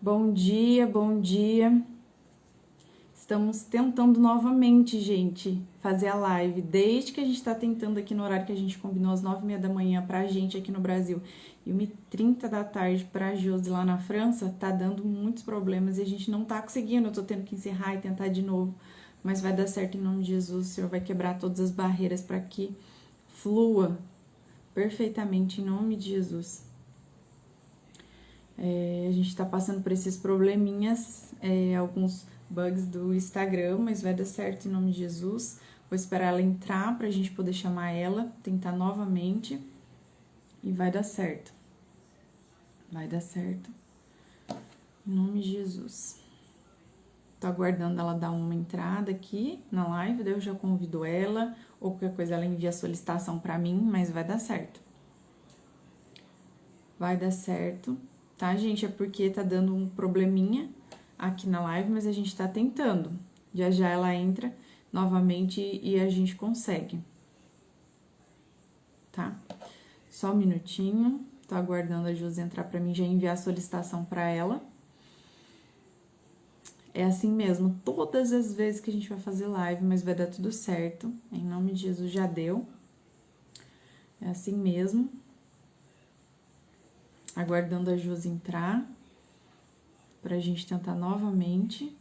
Bom dia, bom dia. Estamos tentando novamente, gente, fazer a live. Desde que a gente tá tentando aqui no horário que a gente combinou, às 9h30 da manhã pra gente aqui no Brasil e 1h30 da tarde pra Josi lá na França, tá dando muitos problemas e a gente não tá conseguindo. Eu tô tendo que encerrar e tentar de novo, mas vai dar certo em nome de Jesus. O Senhor vai quebrar todas as barreiras para que flua perfeitamente em nome de Jesus. A gente tá passando por esses probleminhas, alguns bugs do Instagram, mas vai dar certo em nome de Jesus. Vou esperar ela entrar pra gente poder chamar ela, tentar novamente e vai dar certo. Vai dar certo. Em nome de Jesus. Tô aguardando ela dar uma entrada aqui na live, daí eu já convido ela, ou qualquer coisa ela envia a solicitação pra mim, mas vai dar certo. Vai dar certo, tá, gente? É porque tá dando um probleminha aqui na live, mas a gente tá tentando. Já já ela entra novamente e a gente consegue, tá? Só um minutinho, tô aguardando a Josi entrar pra mim já enviar a solicitação pra ela. É assim mesmo, todas as vezes que a gente vai fazer live, mas vai dar tudo certo. Em nome de Jesus, já deu. É assim mesmo. Aguardando a Josi entrar pra gente tentar novamente.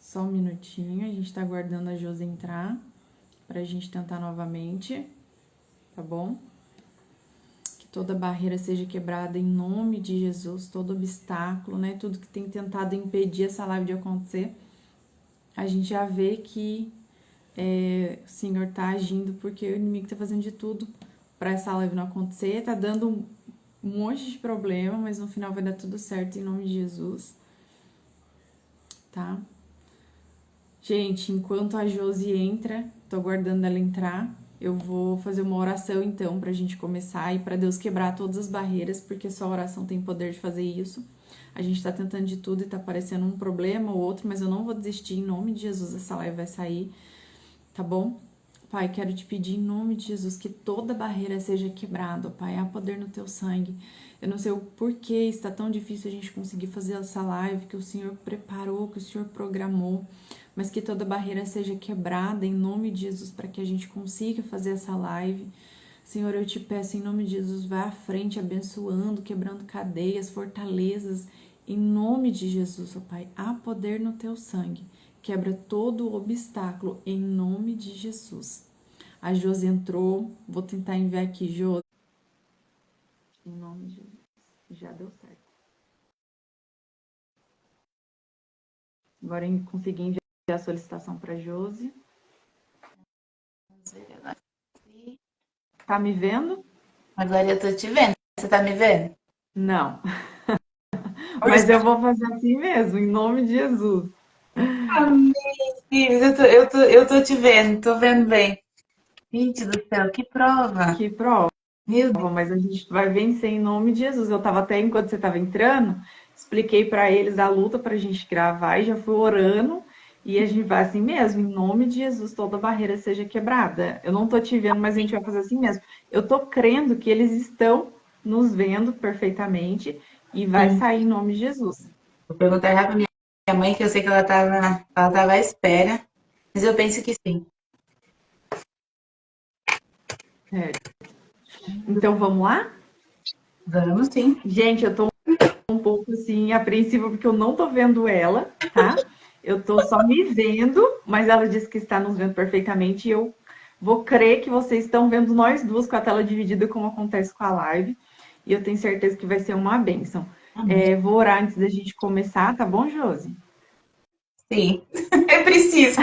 Só um minutinho, a gente tá aguardando a Josi entrar pra gente tentar novamente, tá bom? Que toda barreira seja quebrada em nome de Jesus, todo obstáculo, né? Tudo que tem tentado impedir essa live de acontecer. A gente já vê que o Senhor tá agindo porque o inimigo tá fazendo de tudo pra essa live não acontecer, tá dando um monte de problema, mas no final vai dar tudo certo em nome de Jesus, tá? Gente, enquanto a Josi entra, tô aguardando ela entrar, eu vou fazer uma oração então pra gente começar e pra Deus quebrar todas as barreiras, porque só a oração tem poder de fazer isso. A gente tá tentando de tudo e tá aparecendo um problema ou outro, mas eu não vou desistir, em nome de Jesus essa live vai sair, tá bom? Pai, quero te pedir em nome de Jesus que toda barreira seja quebrada, Pai, há poder no teu sangue. Eu não sei o porquê está tão difícil a gente conseguir fazer essa live que o Senhor preparou, que o Senhor programou, mas que toda barreira seja quebrada em nome de Jesus para que a gente consiga fazer essa live. Senhor, eu te peço em nome de Jesus, vá à frente, abençoando, quebrando cadeias, fortalezas, em nome de Jesus, ó Pai, há poder no teu sangue. Quebra todo o obstáculo em nome de Jesus. A Josi entrou, vou tentar enviar aqui, Josi. Em nome de Jesus. Já deu certo. Agora eu consegui enviar a solicitação para Josi. Vamos ver agora. Tá me vendo? Agora eu tô te vendo. Você tá me vendo? Não. Mas eu vou fazer assim mesmo, em nome de Jesus. Amém, Deus. Eu tô te vendo, tô vendo bem. Gente do céu, que prova. Que prova, Meu Deus. mas a gente vai vencer em nome de Jesus. Eu tava até, enquanto você tava entrando, expliquei para eles a luta pra gente gravar e já fui orando. E a gente vai assim mesmo, em nome de Jesus, toda barreira seja quebrada. Eu não tô te vendo, mas a gente vai fazer assim mesmo. Eu tô crendo que eles estão nos vendo perfeitamente e vai Sim. sair em nome de Jesus. Vou perguntar já pra minha mãe, que eu sei que ela tava à espera. Mas eu penso que sim. É. Então vamos lá? Vamos sim. Gente, eu tô um pouco assim, apreensiva, porque eu não tô vendo ela, tá? Eu tô só me vendo, mas ela disse que está nos vendo perfeitamente e eu vou crer que vocês estão vendo nós duas com a tela dividida, como acontece com a live. E eu tenho certeza que vai ser uma bênção. Amém. Vou orar antes da gente começar, tá bom, Josi? Sim. É preciso.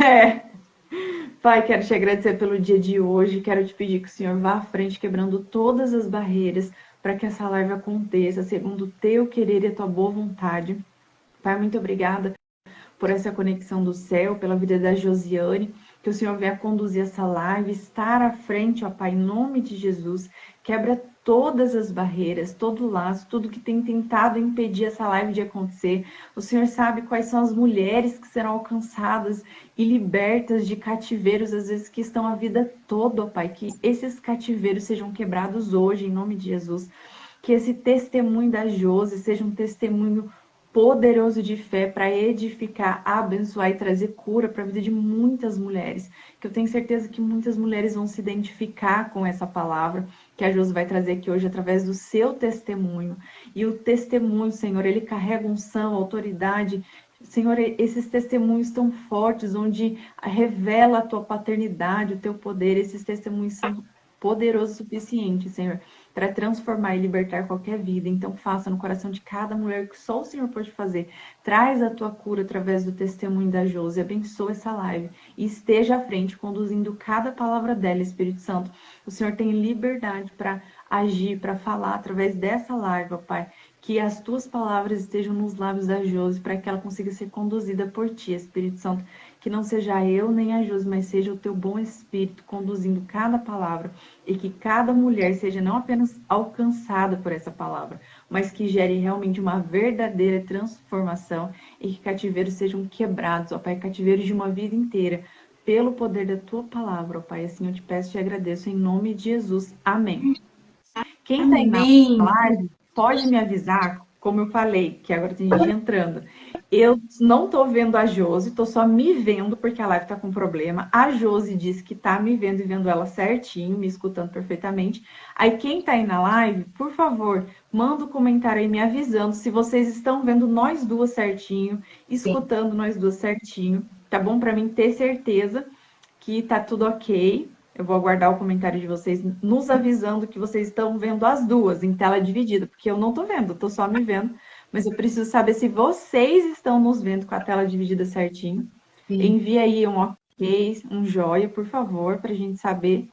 É. Pai, quero te agradecer pelo dia de hoje. Quero te pedir que o Senhor vá à frente, quebrando todas as barreiras para que essa live aconteça, segundo o teu querer e a tua boa vontade. Pai, muito obrigada por essa conexão do céu, pela vida da Josiane, que o Senhor venha conduzir essa live, estar à frente, ó Pai, em nome de Jesus, quebra todas as barreiras, todo o laço, tudo que tem tentado impedir essa live de acontecer. O Senhor sabe quais são as mulheres que serão alcançadas e libertas de cativeiros, às vezes que estão a vida toda, ó Pai, que esses cativeiros sejam quebrados hoje, em nome de Jesus. Que esse testemunho da Josi seja um testemunho poderoso de fé para edificar, abençoar e trazer cura para a vida de muitas mulheres. Que eu tenho certeza que muitas mulheres vão se identificar com essa palavra que a Josi vai trazer aqui hoje através do seu testemunho. E o testemunho, Senhor, ele carrega unção, autoridade. Senhor, esses testemunhos tão fortes, onde revela a tua paternidade, o teu poder, esses testemunhos são poderosos o suficiente, Senhor, para transformar e libertar qualquer vida. Então, faça no coração de cada mulher que só o Senhor pode fazer. Traz a tua cura através do testemunho da Josi. Abençoa essa live e esteja à frente, conduzindo cada palavra dela, Espírito Santo. O Senhor tem liberdade para agir, para falar através dessa live, ó Pai. Que as tuas palavras estejam nos lábios da Josi, para que ela consiga ser conduzida por ti, Espírito Santo. Que não seja eu nem a Josi, mas seja o teu bom Espírito conduzindo cada palavra. E que cada mulher seja não apenas alcançada por essa palavra, mas que gere realmente uma verdadeira transformação e que cativeiros sejam quebrados, ó Pai, cativeiros de uma vida inteira, pelo poder da tua palavra, ó Pai. Assim eu te peço e te agradeço em nome de Jesus. Amém. Quem está aí na Amém. live, pode me avisar, como eu falei, que agora tem gente entrando. Eu não estou vendo a Josi, estou só me vendo porque a live está com problema. A Josi disse que está me vendo e vendo ela certinho, me escutando perfeitamente. Aí quem está aí na live, por favor, manda um comentário aí me avisando se vocês estão vendo nós duas certinho, Sim. escutando nós duas certinho, tá bom? Para mim ter certeza que tá tudo ok. Eu vou aguardar o comentário de vocês nos avisando que vocês estão vendo as duas em tela dividida, porque eu não tô vendo, tô só me vendo. Mas eu preciso saber se vocês estão nos vendo com a tela dividida certinho. Sim. Envie aí um ok, um joia, por favor, para a gente saber.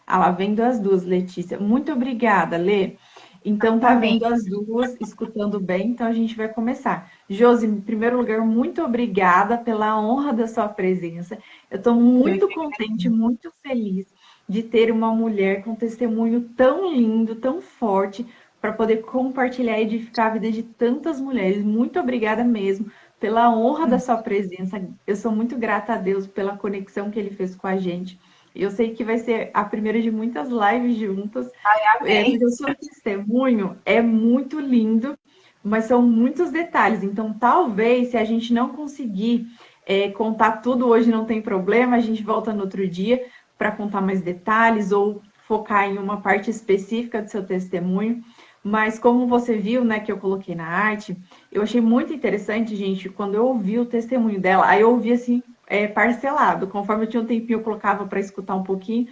Ah lá, vendo as duas, Letícia. Muito obrigada, Lê. Então, tá Amém. vendo as duas, escutando bem, então a gente vai começar. Josi, em primeiro lugar, muito obrigada pela honra da sua presença. Eu estou muito contente, muito feliz de ter uma mulher com testemunho tão lindo, tão forte, para poder compartilhar e edificar a vida de tantas mulheres. Muito obrigada mesmo pela honra da sua presença. Eu sou muito grata a Deus pela conexão que ele fez com a gente. Eu sei que vai ser a primeira de muitas lives juntas, Amém. porque o seu testemunho é muito lindo, mas são muitos detalhes. Então, talvez, se a gente não conseguir contar tudo hoje, não tem problema, a gente volta no outro dia para contar mais detalhes ou focar em uma parte específica do seu testemunho. Mas como você viu, né, que eu coloquei na arte, eu achei muito interessante, gente, quando eu ouvi o testemunho dela, aí eu ouvi assim, parcelado. Conforme eu tinha um tempinho, eu colocava para escutar um pouquinho.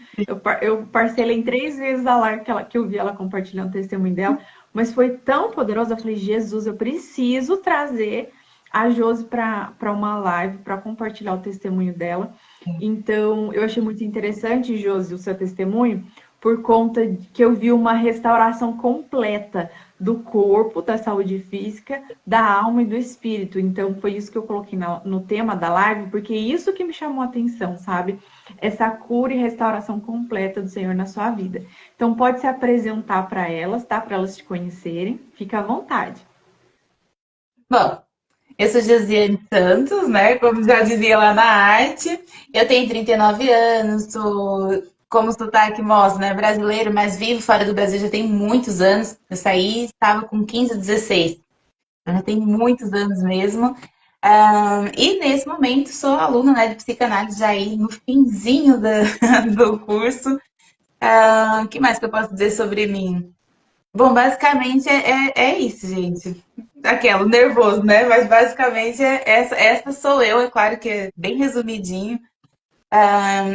Eu parcelei em 3 vezes a live que eu vi ela compartilhando o testemunho dela, mas foi tão poderoso, eu falei, Jesus, eu preciso trazer a Josi para uma live, para compartilhar o testemunho dela. Então, eu achei muito interessante, Josi, o seu testemunho, por conta de que eu vi uma restauração completa do corpo, da saúde física, da alma e do espírito. Então, foi isso que eu coloquei no tema da live, porque isso que me chamou a atenção, sabe? Essa cura e restauração completa do Senhor na sua vida. Então, pode se apresentar para elas, tá? Para elas te conhecerem. Fica à vontade. Bom, eu sou Josiane Santos, né? Como já dizia lá na arte. Eu tenho 39 anos, sou, como o sotaque mostra, né? Brasileiro, mas vivo fora do Brasil já tem muitos anos. Eu saí, estava com 15, 16. Já tem muitos anos mesmo. E nesse momento sou aluna, né, de psicanálise, já aí no finzinho do curso. O que mais que eu posso dizer sobre mim? Bom, basicamente é isso, gente. Aquela, nervoso, né? Mas basicamente essa sou eu, é claro que é bem resumidinho.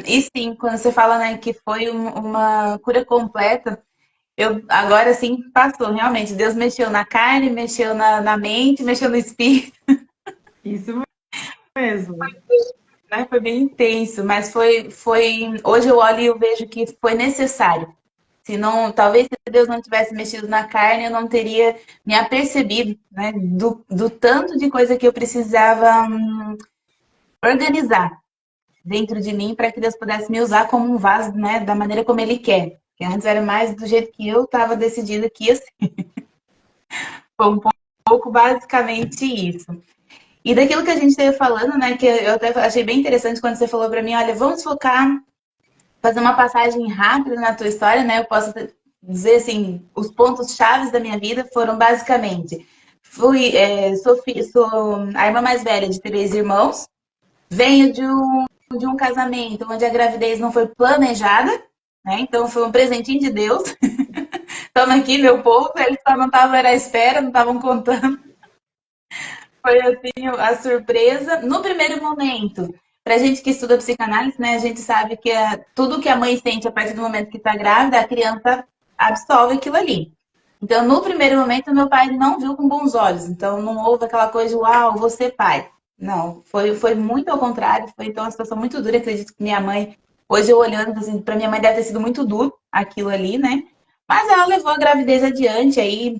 E sim, quando você fala, né, que foi uma cura completa, eu agora sim passou, realmente. Deus mexeu na carne, mexeu na mente, mexeu no espírito, Isso mesmo. né? Foi bem intenso, mas hoje eu olho e eu vejo que foi necessário. Se não, talvez se Deus não tivesse mexido na carne, eu não teria me apercebido, né, do tanto de coisa que eu precisava organizar dentro de mim para que Deus pudesse me usar como um vaso, né, da maneira como Ele quer. Que antes era mais do jeito que eu estava decidida que ia ser. Foi um pouco basicamente isso. E daquilo que a gente esteve falando, né, que eu até achei bem interessante quando você falou para mim, olha, vamos focar, fazer uma passagem rápida na tua história, né? Eu posso dizer assim, os pontos chaves da minha vida foram basicamente, sou a irmã mais velha de 3 irmãos, venho de um casamento onde a gravidez não foi planejada, né? Então foi um presentinho de Deus. Estamos aqui, meu povo, eles só não estavam à espera, não estavam contando. Foi assim a surpresa. No primeiro momento, para gente que estuda psicanálise, né, a gente sabe que tudo que a mãe sente a partir do momento que está grávida, a criança absorve aquilo ali. Então, no primeiro momento, meu pai não viu com bons olhos. Então, não houve aquela coisa de, uau, você pai. Não, foi muito ao contrário. Foi então uma situação muito dura. Acredito que minha mãe, hoje eu olhando, assim, para minha mãe deve ter sido muito duro aquilo ali, né? Mas ela levou a gravidez adiante. Aí,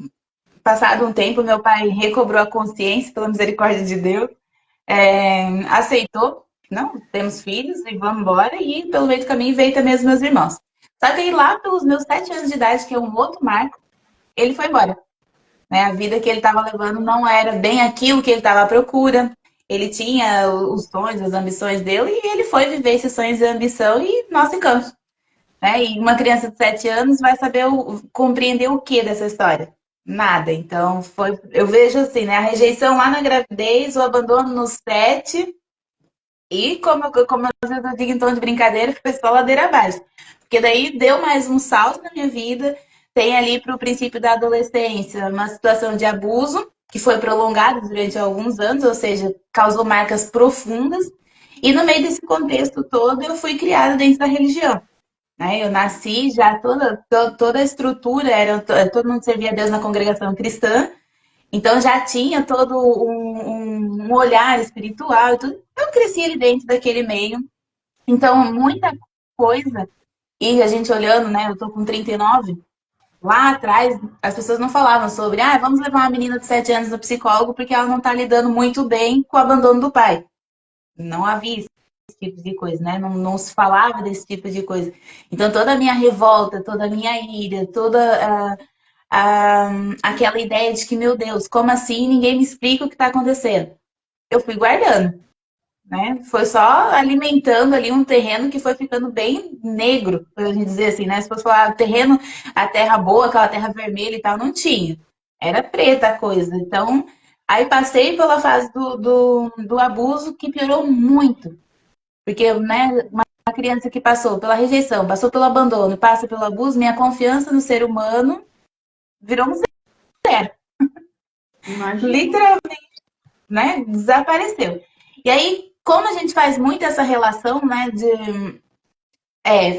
passado um tempo, meu pai recobrou a consciência, pela misericórdia de Deus, aceitou, não, temos filhos e vamos embora. E pelo meio do caminho veio também os meus irmãos. Só que aí lá pelos meus 7 anos de idade, que é um outro marco, ele foi embora. Né? A vida que ele estava levando não era bem aquilo que ele estava à procura. Ele tinha os sonhos, as ambições dele, e ele foi viver esses sonhos e ambição e nós ficamos. Né? E uma criança de 7 anos vai saber compreender o que dessa história? Nada. Então, eu vejo assim, né? A rejeição lá na gravidez, o abandono nos 7, e como às vezes eu digo em tom de brincadeira, foi só ladeira abaixo. Porque daí deu mais um salto na minha vida, tem ali para o princípio da adolescência uma situação de abuso, que foi prolongada durante alguns anos, ou seja, causou marcas profundas. E no meio desse contexto todo, eu fui criada dentro da religião. Né? Eu nasci já toda a estrutura, todo mundo servia a Deus na congregação cristã, então já tinha todo um olhar espiritual e tudo. Eu cresci ali dentro daquele meio. Então, muita coisa, e a gente olhando, né? Eu tô com 39, lá atrás as pessoas não falavam sobre, vamos levar uma menina de 7 anos no psicólogo porque ela não tá lidando muito bem com o abandono do pai. Não havia esse tipo de coisa, né? Não, não se falava desse tipo de coisa. Então, toda a minha revolta, toda a minha ira, toda aquela ideia de que, meu Deus, como assim? Ninguém me explica o que está acontecendo. Eu fui guardando, né? Foi só alimentando ali um terreno que foi ficando bem negro, para gente dizer assim, né? Se fosse falar terreno, a terra boa, aquela terra vermelha e tal, não tinha. Era preta a coisa. Então, aí passei pela fase do abuso, que piorou muito. Porque, né, uma criança que passou pela rejeição, passou pelo abandono, passa pelo abuso, minha confiança no ser humano virou um zero. Imagina. Literalmente, né? Desapareceu. E aí, como a gente faz muito essa relação, né, de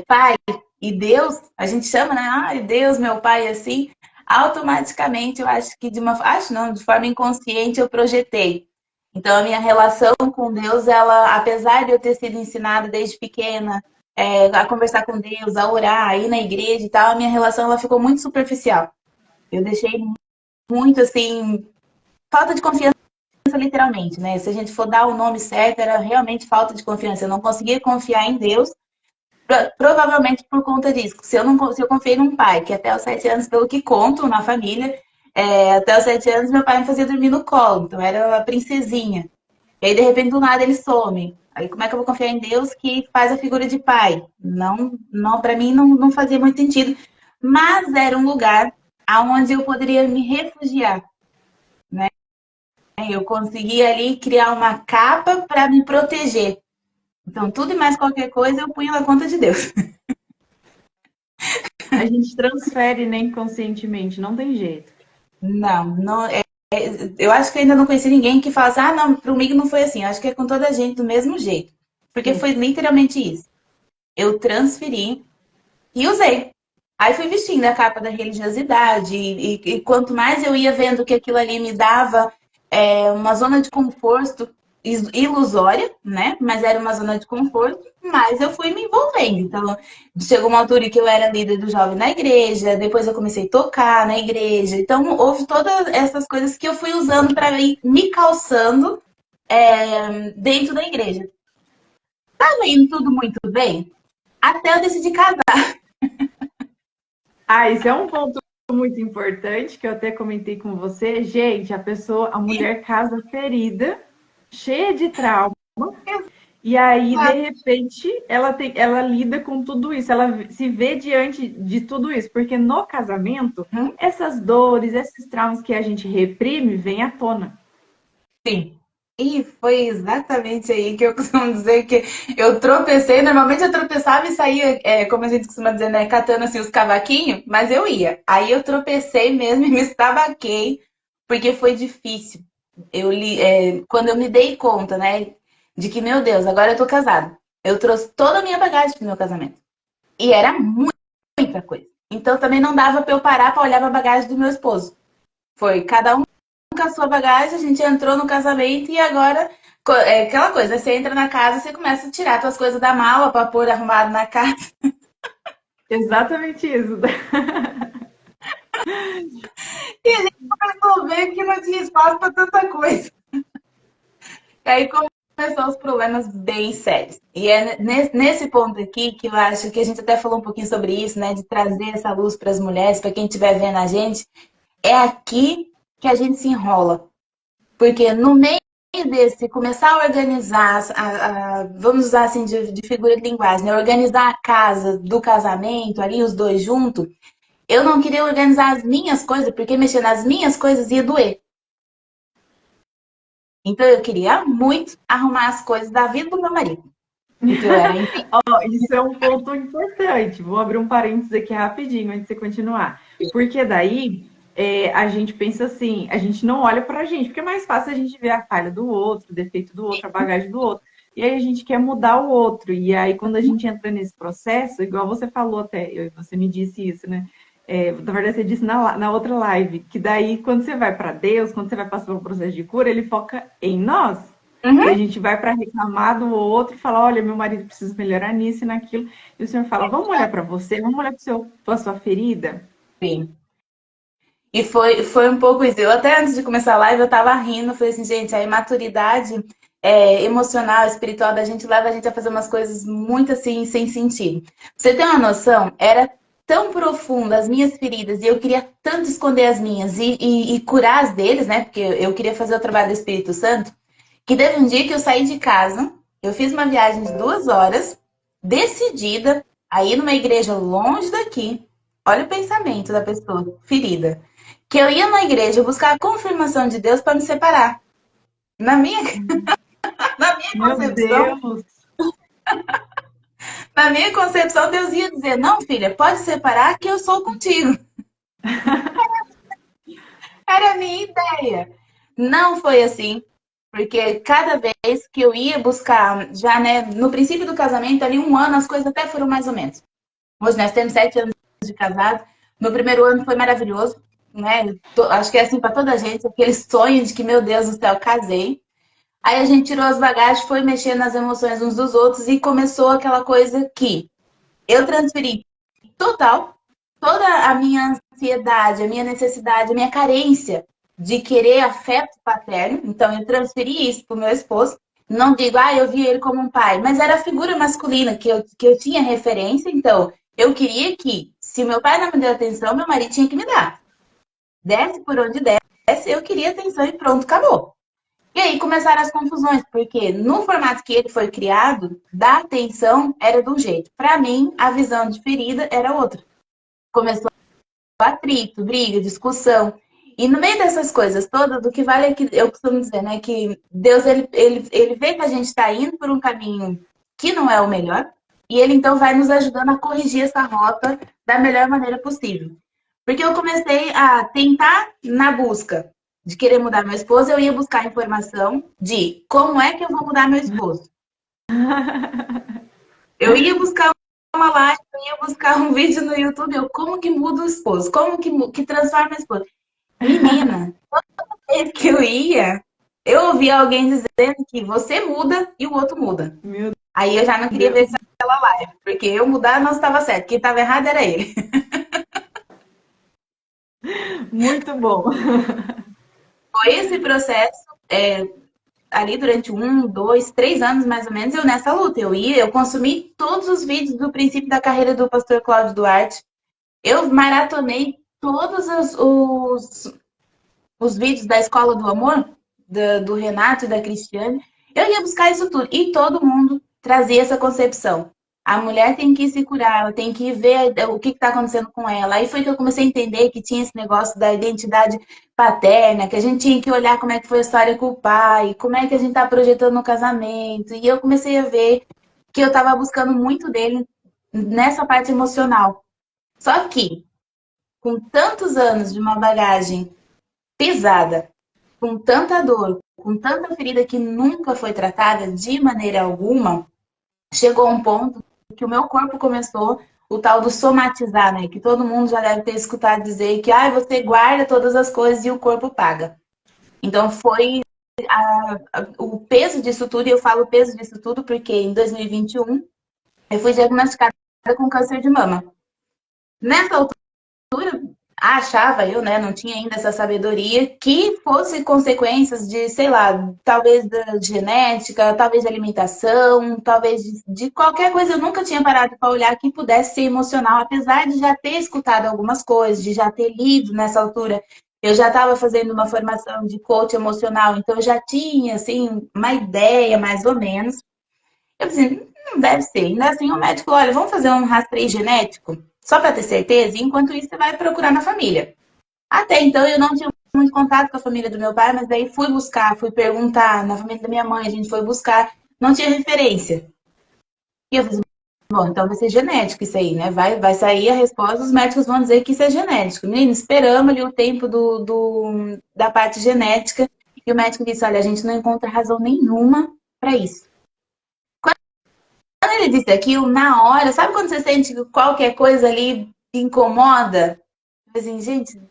pai e Deus, a gente chama, né? Deus, meu pai, assim, automaticamente eu acho que acho não, de forma inconsciente eu projetei. Então a minha relação com Deus, ela, apesar de eu ter sido ensinada desde pequena a conversar com Deus, a orar, a ir na igreja e tal, a minha relação ela ficou muito superficial. Eu deixei muito assim, falta de confiança literalmente, né? Se a gente for dar o nome certo, era realmente falta de confiança. Eu não conseguia confiar em Deus, provavelmente por conta disso. Se eu confiei num pai, que até os 7 anos, pelo que conto na família, até os 7 anos meu pai me fazia dormir no colo, então era a princesinha. E aí, de repente, do nada ele some. Aí como é que eu vou confiar em Deus que faz a figura de pai? Não, não, para mim não fazia muito sentido. Mas era um lugar aonde eu poderia me refugiar. Eu conseguia ali criar uma capa para me proteger. Então, tudo e mais qualquer coisa eu punho na conta de Deus. A gente transfere, né, inconscientemente, não tem jeito. Não, não eu acho que ainda não conheci ninguém que fala assim, não, comigo não foi assim. Eu acho que é com toda a gente do mesmo jeito. Porque Sim. foi literalmente isso. Eu transferi e usei. Aí fui vestindo a capa da religiosidade, e quanto mais eu ia vendo que aquilo ali me dava uma zona de conforto ilusória, né? Mas era uma zona de conforto, mas eu fui me envolvendo. Então, chegou uma altura que eu era líder do jovem na igreja, depois eu comecei a tocar na igreja. Então, houve todas essas coisas que eu fui usando para ir me calçando dentro da igreja. Tava indo tudo muito bem, até eu decidi casar. Isso é um ponto muito importante que eu até comentei com você. Gente, a mulher casa ferida, cheia de trauma, e aí, de repente, ela lida com tudo isso, ela se vê diante de tudo isso, porque no casamento, Uhum. essas dores, esses traumas que a gente reprime, vêm à tona. Sim. E foi exatamente aí que eu costumo dizer que eu tropecei. Normalmente eu tropeçava e saía, como a gente costuma dizer, né? Catando assim os cavaquinhos, mas eu ia. Aí eu tropecei mesmo e me estabaquei, porque foi difícil. Quando eu me dei conta, né, de que, meu Deus, agora eu tô casada. Eu trouxe toda a minha bagagem pro meu casamento. E era muita coisa. Então também não dava pra eu parar pra olhar pra bagagem do meu esposo. Foi cada um com a sua bagagem, a gente entrou no casamento e agora é aquela coisa, você entra na casa, você começa a tirar suas coisas da mala para pôr arrumado na casa. Exatamente isso. E a gente começou a ver que não tinha espaço para tanta coisa. E aí começou os problemas bem sérios. E é nesse ponto aqui que eu acho que a gente até falou um pouquinho sobre isso, né? De trazer essa luz para as mulheres, para quem estiver vendo a gente. É aqui que a gente se enrola. Porque no meio desse, começar a organizar, vamos usar assim de figura de linguagem, né? Organizar a casa do casamento, ali os dois juntos, eu não queria organizar as minhas coisas, porque mexer nas minhas coisas ia doer. Então eu queria muito arrumar as coisas da vida do meu marido. Porque eu era Isso é um ponto importante. Vou abrir um parênteses aqui rapidinho antes de você continuar. Porque daí a gente pensa assim, a gente não olha pra gente, porque é mais fácil a gente ver a falha do outro, o defeito do outro, a bagagem do outro. E aí a gente quer mudar o outro. E aí, quando a gente entra nesse processo, igual você falou até, você me disse isso, né? Na verdade, você disse na outra live, que daí, quando você vai para Deus, quando você vai passar pelo processo de cura, ele foca em nós. E a Uhum. gente vai para reclamar do outro e falar: olha, meu marido precisa melhorar nisso e naquilo. E o senhor fala: vamos olhar para você, vamos olhar para a sua ferida. Sim. E foi um pouco isso. Eu até antes de começar a live, eu tava rindo, falei assim, gente, a imaturidade emocional, espiritual da gente leva a gente a fazer umas coisas muito assim, sem sentido. Pra você ter uma noção, era tão profunda as minhas feridas, e eu queria tanto esconder as minhas e curar as deles, né? Porque eu queria fazer o trabalho do Espírito Santo, que teve um dia que eu saí de casa, eu fiz uma viagem de 2 horas, decidida, a ir numa igreja longe daqui. Olha o pensamento da pessoa ferida que eu ia na igreja buscar a confirmação de Deus para me separar. Na minha, na minha Meu concepção, Deus! na minha concepção, Deus ia dizer: "Não, filha, pode separar que eu sou contigo". Era a minha ideia. Não foi assim, porque cada vez que eu ia buscar, já né, no princípio do casamento, ali 1 ano, as coisas até foram mais ou menos. Hoje nós temos 7 anos de casado. Meu primeiro ano foi maravilhoso, né? Acho que é assim para toda a gente, aquele sonho de que, meu Deus do céu, casei. Aí a gente tirou as bagagens, foi mexer nas emoções uns dos outros e começou aquela coisa que eu transferi total, toda a minha ansiedade, a minha necessidade, a minha carência de querer afeto paterno. Então eu transferi isso pro meu esposo. Não digo, eu vi ele como um pai, mas era a figura masculina que eu tinha referência. Então eu queria que, se meu pai não me deu atenção, meu marido tinha que me dar. Desce por onde desce, eu queria atenção e pronto, acabou. E aí começaram as confusões, porque no formato que ele foi criado, da atenção era de um jeito. Para mim, a visão de ferida era outra. Começou atrito, briga, discussão. E no meio dessas coisas todas, o que vale é que eu costumo dizer, né, que Deus ele vê que a gente está indo por um caminho que não é o melhor, e ele então vai nos ajudando a corrigir essa rota da melhor maneira possível. Porque eu comecei a tentar na busca de querer mudar meu esposo, eu ia buscar informação de como é que eu vou mudar meu esposo. Eu ia buscar uma live, eu ia buscar um vídeo no YouTube, eu como que muda o esposo, como que transforma o esposo. Menina, toda vez que eu ia, eu ouvia alguém dizendo que você muda e o outro muda. Meu Aí eu já não queria ver Deus! aquela live, porque eu mudar não estava certo, quem estava errado era ele. Muito bom! Foi esse processo, ali durante 1, 2, 3 anos mais ou menos, eu nessa luta. Eu consumi todos os vídeos do princípio da carreira do pastor Cláudio Duarte. Eu maratonei todos os vídeos da Escola do Amor, do Renato e da Cristiane. Eu ia buscar isso tudo. E todo mundo trazia essa concepção. A mulher tem que se curar, ela tem que ver o que está acontecendo com ela. Aí foi que eu comecei a entender que tinha esse negócio da identidade paterna, que a gente tinha que olhar como é que foi a história com o pai, como é que a gente está projetando no casamento. E eu comecei a ver que eu estava buscando muito dele nessa parte emocional. Só que, com tantos anos de uma bagagem pesada, com tanta dor, com tanta ferida que nunca foi tratada de maneira alguma, chegou um ponto que o meu corpo começou o tal do somatizar, né? Que todo mundo já deve ter escutado dizer que você guarda todas as coisas e o corpo paga. Então foi o peso disso tudo, e eu falo peso disso tudo porque em 2021 eu fui diagnosticada com câncer de mama. Nessa achava eu, né, não tinha ainda essa sabedoria, que fosse consequências de, sei lá, talvez da genética, talvez de alimentação, talvez de qualquer coisa. Eu nunca tinha parado para olhar que pudesse ser emocional, apesar de já ter escutado algumas coisas, de já ter lido nessa altura. Eu já estava fazendo uma formação de coach emocional, então eu já tinha, assim, uma ideia, mais ou menos. Eu disse, não deve ser. Ainda assim, o médico, olha, vamos fazer um rastreio genético, só para ter certeza, e enquanto isso você vai procurar na família. Até então eu não tinha muito contato com a família do meu pai, mas daí fui buscar, fui perguntar na família da minha mãe, a gente foi buscar, não tinha referência. E eu falei, bom, então vai ser genético isso aí, né? Vai sair a resposta, os médicos vão dizer que isso é genético. Menino, esperamos ali o tempo da parte genética, e o médico disse, olha, a gente não encontra razão nenhuma para isso. Quando ele disse aquilo, na hora, sabe quando você sente que qualquer coisa ali te incomoda? Eu falei assim, gente,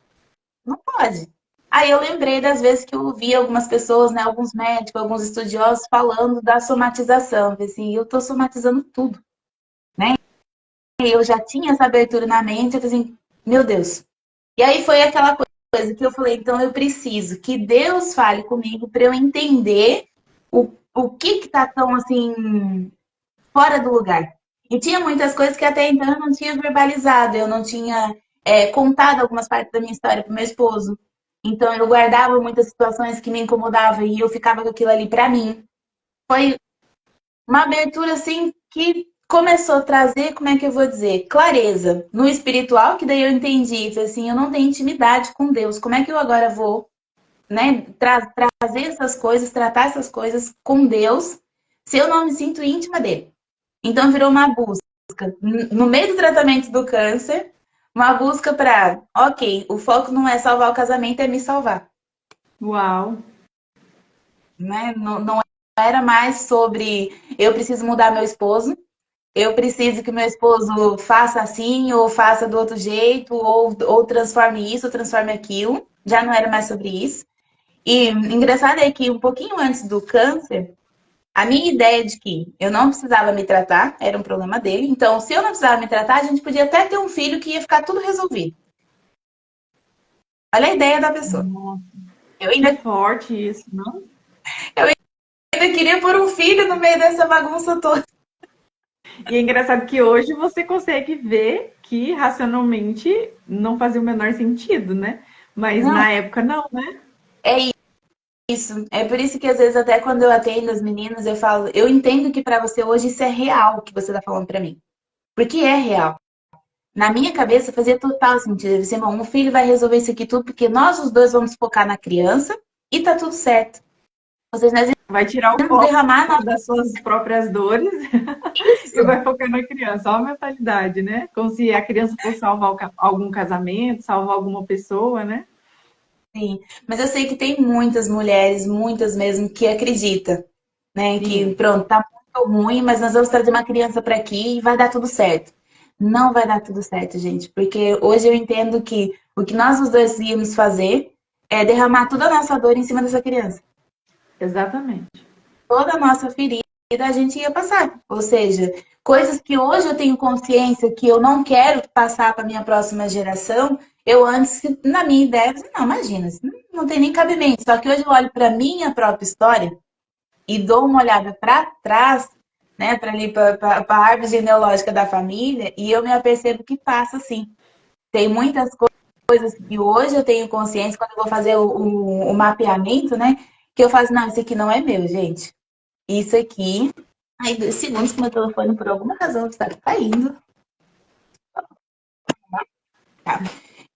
não pode. Aí eu lembrei das vezes que eu ouvi algumas pessoas, né, alguns médicos, alguns estudiosos falando da somatização. Assim, eu estou somatizando tudo, né? E eu já tinha essa abertura na mente, eu falei assim, meu Deus. E aí foi aquela coisa que eu falei, então eu preciso que Deus fale comigo para eu entender o que tá tão assim fora do lugar. E tinha muitas coisas que até então eu não tinha verbalizado, eu não tinha contado algumas partes da minha história para meu esposo. Então eu guardava muitas situações que me incomodavam e eu ficava com aquilo ali para mim. Foi uma abertura assim que começou a trazer, como é que eu vou dizer, clareza no espiritual, que daí eu entendi, falei assim, eu não tenho intimidade com Deus. Como é que eu agora vou, né, trazer essas coisas, tratar essas coisas com Deus, se eu não me sinto íntima dele? Então virou uma busca. No meio do tratamento do câncer, uma busca para, ok, o foco não é salvar o casamento, é me salvar. Uau! Né? Não, não era mais sobre eu preciso mudar meu esposo, eu preciso que meu esposo faça assim, ou faça do outro jeito, ou transforme isso, ou transforme aquilo. Já não era mais sobre isso. E engraçado é que um pouquinho antes do câncer, a minha ideia de que eu não precisava me tratar era um problema dele. Então, se eu não precisava me tratar, a gente podia até ter um filho que ia ficar tudo resolvido. Olha a ideia da pessoa. Nossa, Eu que ainda, forte isso, não? eu ainda queria pôr um filho no meio dessa bagunça toda. E é engraçado que hoje você consegue ver que racionalmente não fazia o menor sentido, né? Mas Não, na época não, né? é isso. É por isso que às vezes até quando eu atendo as meninas, eu falo, eu entendo que para você hoje isso é real o que você está falando para mim. Porque é real. Na minha cabeça fazia total sentido. Eu disse, irmão, um filho vai resolver isso aqui tudo, porque nós os dois vamos focar na criança e tá tudo certo. Ou seja, nós Vai tirar o vamos foco derramar das suas próprias dores e isso. vai focar na criança. Olha a mentalidade, né? Como se a criança fosse salvar algum casamento, salvar alguma pessoa, né? Sim, mas eu sei que tem muitas mulheres, muitas mesmo, que acredita, né? Que Sim, pronto, tá muito ruim, mas nós vamos trazer uma criança para aqui e vai dar tudo certo. Não vai dar tudo certo, gente, porque hoje eu entendo que o que nós os dois íamos fazer é derramar toda a nossa dor em cima dessa criança. exatamente. Toda a nossa ferida a gente ia passar. Ou seja, coisas que hoje eu tenho consciência que eu não quero passar para minha próxima geração, eu antes, na minha ideia, eu disse, não, imagina, isso não tem nem cabimento. Só que hoje eu olho para minha própria história e dou uma olhada para trás, né, para ali para a árvore genealógica da família, e eu me apercebo que passa assim. Tem muitas coisas que hoje eu tenho consciência, quando eu vou fazer o mapeamento, né? Que eu faço, não, isso aqui não é meu, gente. Isso aqui. Aí, 2 segundos que meu telefone, por alguma razão, está caindo. Tá.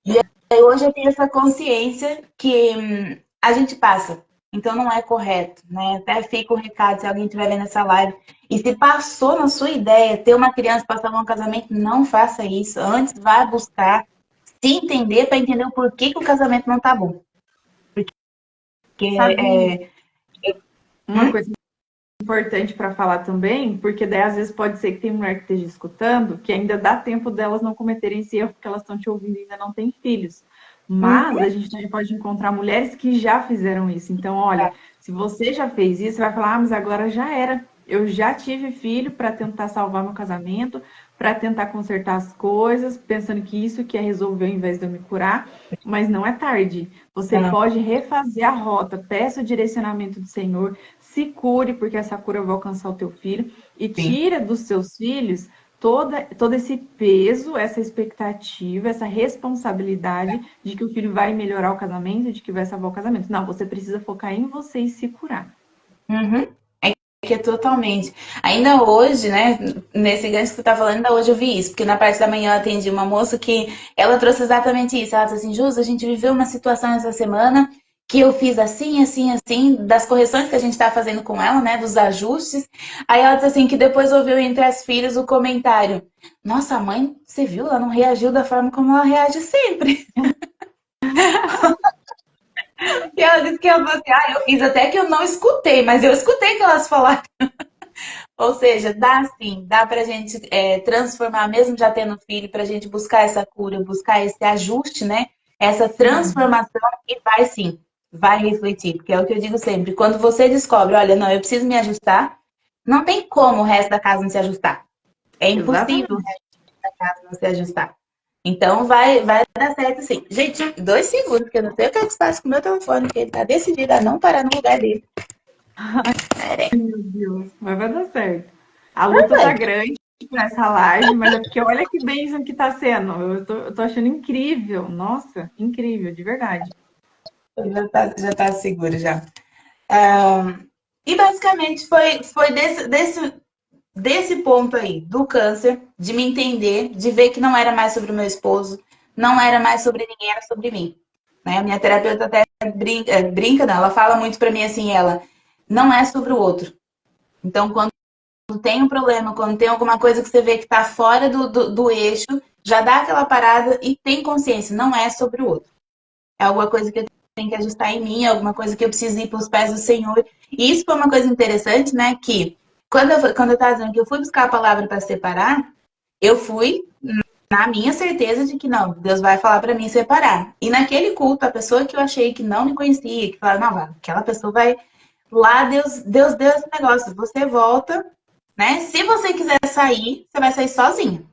E aí, hoje eu tenho essa consciência que a gente passa. Então não é correto, né? Até fica o recado se alguém estiver vendo essa live. E se passou na sua ideia ter uma criança passar um casamento, não faça isso. Antes vá buscar se entender para entender o porquê que o casamento não tá bom. Porque Sabe uma hum? coisa importante para falar também, porque daí às vezes pode ser que tem mulher que esteja escutando, que ainda dá tempo delas não cometerem esse erro, porque elas estão te ouvindo e ainda não têm filhos. Mas Uhum. a gente também pode encontrar mulheres que já fizeram isso. Então, olha, se você já fez isso, você vai falar, ah, mas agora já era. Eu já tive filho para tentar salvar meu casamento, para tentar consertar as coisas, pensando que isso que é resolver ao invés de eu me curar. Mas não é tarde. Você Não, pode refazer a rota, peça o direcionamento do Senhor, se cure, porque essa cura vai alcançar o teu filho, e sim. tira dos seus filhos todo esse peso, essa expectativa, essa responsabilidade de que o filho vai melhorar o casamento, de que vai salvar o casamento. Não, você precisa focar em você e se curar. Uhum. Que é totalmente. Ainda hoje, né, nesse gancho que você tá falando, ainda hoje eu vi isso, porque na parte da manhã eu atendi uma moça que ela trouxe exatamente isso. Ela disse assim, Jus, a gente viveu uma situação essa semana que eu fiz assim, assim, assim, das correções que a gente tá fazendo com ela, né, dos ajustes. Aí ela disse assim, que depois ouviu entre as filhas o comentário, nossa, a mãe, você viu, ela não reagiu da forma como ela reage sempre. E ela disse que ela falou assim, ah, eu fiz até que eu não escutei, mas eu escutei que elas falaram. Ou seja, dá sim, dá pra gente transformar, mesmo já tendo filho, pra gente buscar essa cura, buscar esse ajuste, né? Essa Uhum. transformação e vai sim, vai refletir, porque é o que eu digo sempre, quando você descobre, olha, não, eu preciso me ajustar, não tem como o resto da casa não se ajustar. É impossível o Exatamente. resto da casa não se ajustar. Então vai dar certo sim. Gente, 2 segundos, porque eu não sei o que é que se faz com o meu telefone, porque ele tá decidido a não parar no lugar dele. Meu Deus, mas vai dar certo. A luta tá Vai. grande nessa live, mas é porque olha que bênção que tá sendo. Eu tô achando incrível. Nossa, incrível, de verdade. Já tá seguro já. Ah, e basicamente foi desse ponto aí, do câncer, de me entender, de ver que não era mais sobre o meu esposo, não era mais sobre ninguém, era sobre mim. Né? A minha terapeuta até brinca, não, ela fala muito pra mim assim, ela não é sobre o outro. Então, quando tem um problema, quando tem alguma coisa que você vê que tá fora do eixo, já dá aquela parada e tem consciência, não é sobre o outro. É alguma coisa que eu tenho que ajustar em mim, é alguma coisa que eu preciso ir para os pés do Senhor. E isso foi uma coisa interessante, né? Que quando eu estava dizendo que eu fui buscar a palavra para separar, eu fui na minha certeza de que não, Deus vai falar para mim separar. E naquele culto, a pessoa que eu achei que não me conhecia, que falava, não, aquela pessoa vai lá, Deus deu esse negócio, você volta, né? Se você quiser sair, você vai sair sozinho.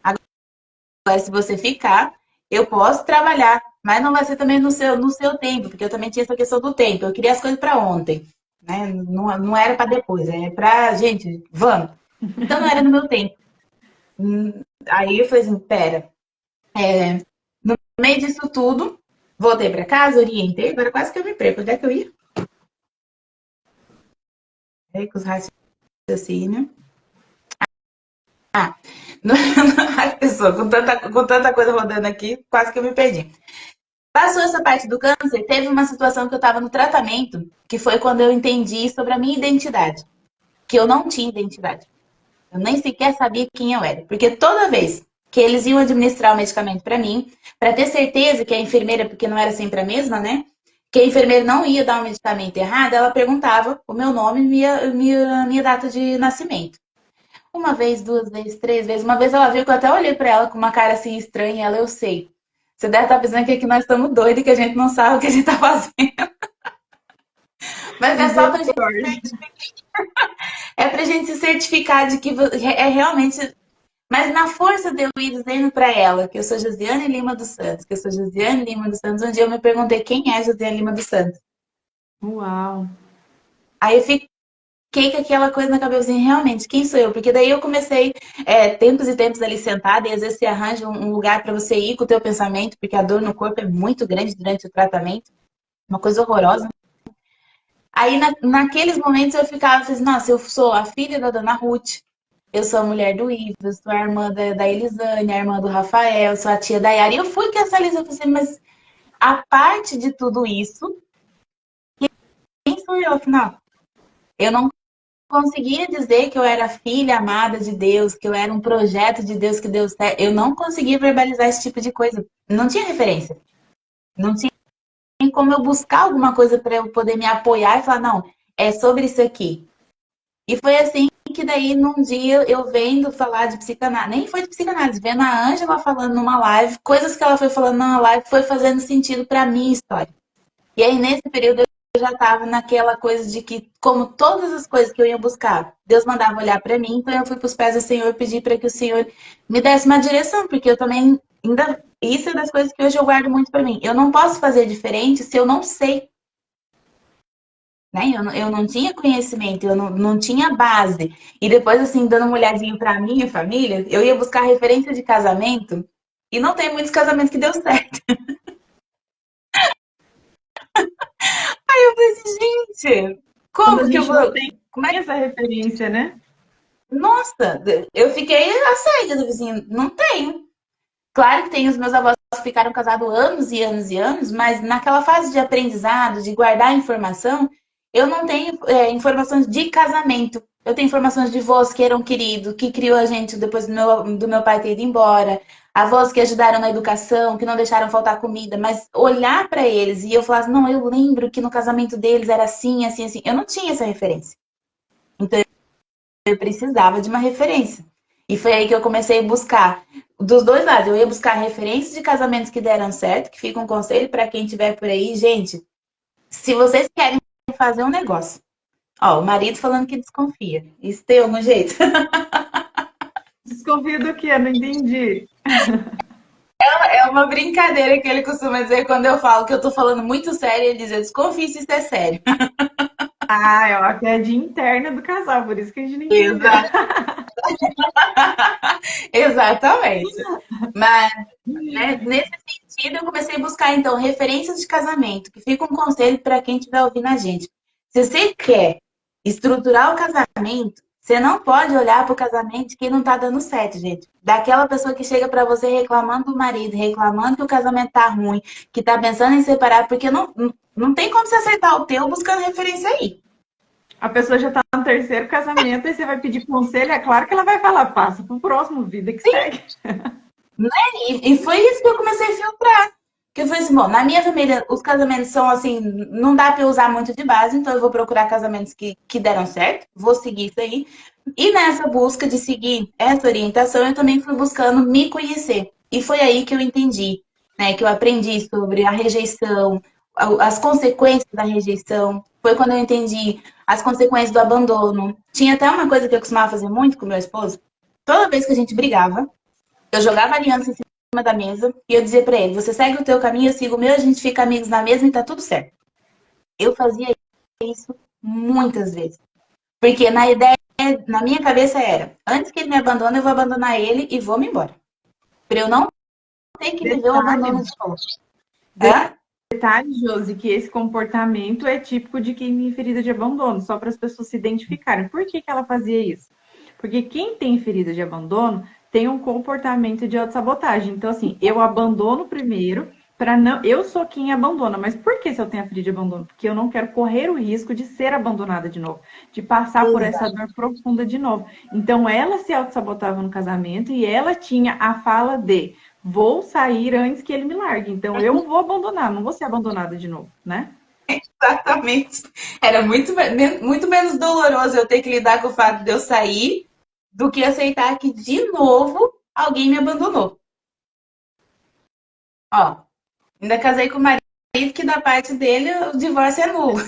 Agora, se você ficar, eu posso trabalhar, mas não vai ser também no seu tempo, porque eu também tinha essa questão do tempo. Eu queria as coisas para ontem, né? Não era para depois, é para, gente, vamos. Então não era no meu tempo. Aí eu falei assim, pera, no meio disso tudo, voltei para casa, orientei, agora quase que eu me perco. Onde é que eu ia? Aí, com os raciocínios. Ah, a pessoa, com tanta coisa rodando aqui, quase que eu me perdi. Passou essa parte do câncer, teve uma situação que eu estava no tratamento, que foi quando eu entendi sobre a minha identidade, que eu não tinha identidade. Eu nem sequer sabia quem eu era, porque toda vez que eles iam administrar o medicamento para mim, para ter certeza que a enfermeira, porque não era sempre a mesma, né? Que a enfermeira não ia dar o medicamento errado, ela perguntava o meu nome e minha data de nascimento. Uma vez, 2 vezes, 3 vezes. Uma vez ela viu que eu até olhei para ela com uma cara assim estranha, e ela, eu sei. Você deve estar pensando que aqui nós estamos doidos e que a gente não sabe o que a gente está fazendo. Mas é só pra gente, Misericórdia. é pra gente se certificar de que é realmente. Mas na força de eu ir dizendo para ela que eu sou Josiane Lima dos Santos, que eu sou Josiane Lima dos Santos, um dia eu me perguntei quem é Josiane Lima dos Santos. Uau. Aí eu fiquei fiquei com aquela coisa na cabeça assim, realmente, quem sou eu? Porque daí eu comecei tempos e tempos ali sentada, e às vezes você arranja um lugar para você ir com o teu pensamento, porque a dor no corpo é muito grande durante o tratamento, uma coisa horrorosa. Aí naqueles momentos eu ficava assim, nossa, eu sou a filha da Dona Ruth, eu sou a mulher do Ivo, eu sou a irmã da Elisânia, a irmã do Rafael, eu sou a tia da Yara. E eu fui com essa lista, eu falei assim, mas a parte de tudo isso, quem sou eu, afinal? Eu não conseguia dizer que eu era filha amada de Deus, que eu era um projeto de Deus que deu certo. Eu não conseguia verbalizar esse tipo de coisa. Não tinha referência. Não tinha como eu buscar alguma coisa para eu poder me apoiar e falar, não, é sobre isso aqui. E foi assim que daí, num dia, eu vendo falar de psicanálise, nem foi de psicanálise, vendo a Ângela falando numa live, coisas que ela foi falando numa live, foi fazendo sentido para minha história. E aí, nesse período, eu já estava naquela coisa de que, como todas as coisas que eu ia buscar, Deus mandava olhar para mim, então eu fui para os pés do Senhor pedir para que o Senhor me desse uma direção, porque eu também ainda. Isso é das coisas que hoje eu guardo muito para mim. Eu não posso fazer diferente se eu não sei, né? Eu não tinha conhecimento, eu não tinha base. E depois, assim, dando uma olhadinha para minha família, eu ia buscar referência de casamento, e não tem muitos casamentos que deu certo. Eu falei assim, gente, Quando a como que eu gente não vou. tem Como é. essa referência, né? Nossa, eu fiquei assédio do vizinho. Não tenho. Claro que tem os meus avós que ficaram casados anos e anos e anos, mas naquela fase de aprendizado, de guardar informação, eu não tenho informações de casamento. Eu tenho informações de avós que eram queridos, que criou a gente depois do meu pai ter ido embora, avós que ajudaram na educação, que não deixaram faltar comida, mas olhar para eles e eu falar assim, não, eu lembro que no casamento deles era assim, assim, assim. Eu não tinha essa referência. Então, eu precisava de uma referência. E foi aí que eu comecei a buscar dos dois lados. Eu ia buscar referências de casamentos que deram certo, que fica um conselho para quem estiver por aí. Gente, se vocês querem fazer um negócio, ó, o marido falando que desconfia. Isso tem algum jeito? Desconfio do quê? Não entendi. É uma brincadeira que ele costuma dizer quando eu falo que eu tô falando muito sério, ele diz, eu desconfio se isso é sério. Ah, é uma piadinha interna do casal, por isso que a gente não entendeu. Exato. Exatamente. Mas né, nesse sentido, eu comecei a buscar, então, referências de casamento, que fica um conselho para quem estiver ouvindo a gente. Se você quer estruturar o casamento, você não pode olhar para o casamento de quem não está dando certo, gente. Daquela pessoa que chega para você reclamando do marido, reclamando que o casamento tá ruim, que tá pensando em separar, porque não tem como você acertar o teu buscando referência aí. A pessoa já tá no terceiro casamento e você vai pedir conselho, é claro que ela vai falar, passa pro próximo, vida que segue. E foi isso que eu comecei a filtrar. Que eu falei assim, bom, na minha família os casamentos são assim, não dá para eu usar muito de base, então eu vou procurar casamentos que deram certo, vou seguir isso aí. E nessa busca de seguir essa orientação, eu também fui buscando me conhecer. E foi aí que eu entendi, né, que eu aprendi sobre a rejeição, as consequências da rejeição. Foi quando eu entendi as consequências do abandono. Tinha até uma coisa que eu costumava fazer muito com meu esposo. Toda vez que a gente brigava, eu jogava a aliança em cima da mesa e eu dizia pra ele: você segue o teu caminho, eu sigo o meu, a gente fica amigos na mesma e tá tudo certo. Eu fazia isso muitas vezes. Porque na ideia, na minha cabeça era: antes que ele me abandone, eu vou abandonar ele e vou me embora. Pra eu não ter que viver o abandono Detalhe, de novo. Hã? detalhe, Josi, que esse comportamento é típico de quem tem ferida de abandono, só para as pessoas se identificarem. Por que ela fazia isso? Porque quem tem ferida de abandono tem um comportamento de autossabotagem. Então, assim, eu abandono primeiro para não. Eu sou quem abandona, mas por que se eu tenho a ferida de abandono? Porque eu não quero correr o risco de ser abandonada de novo, de passar por essa dor profunda de novo. Então, ela se autossabotava no casamento e ela tinha a fala de vou sair antes que ele me largue. Então, eu vou abandonar, não vou ser abandonada de novo, né? Exatamente. Era muito menos doloroso eu ter que lidar com o fato de eu sair do que aceitar que de novo alguém me abandonou. Ó, ainda casei com o marido que da parte dele o divórcio é nulo.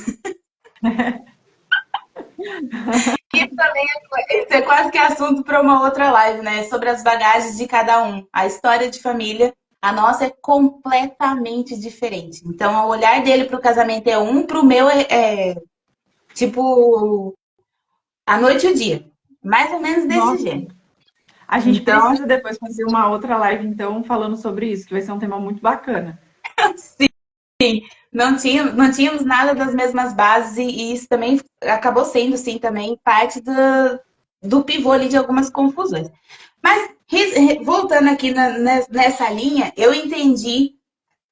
Isso também isso é quase que assunto para uma outra live, né? Sobre as bagagens de cada um. A história de família, a nossa é completamente diferente. Então, o olhar dele para o casamento é um, para o meu tipo A noite e o dia. Mais ou menos desse Nossa, jeito. a gente Então, precisa depois fazer uma outra live, então, falando sobre isso, que vai ser um tema muito bacana. não tínhamos nada das mesmas bases e isso também acabou sendo, sim, também parte do pivô ali de algumas confusões. Mas, voltando aqui nessa linha, eu entendi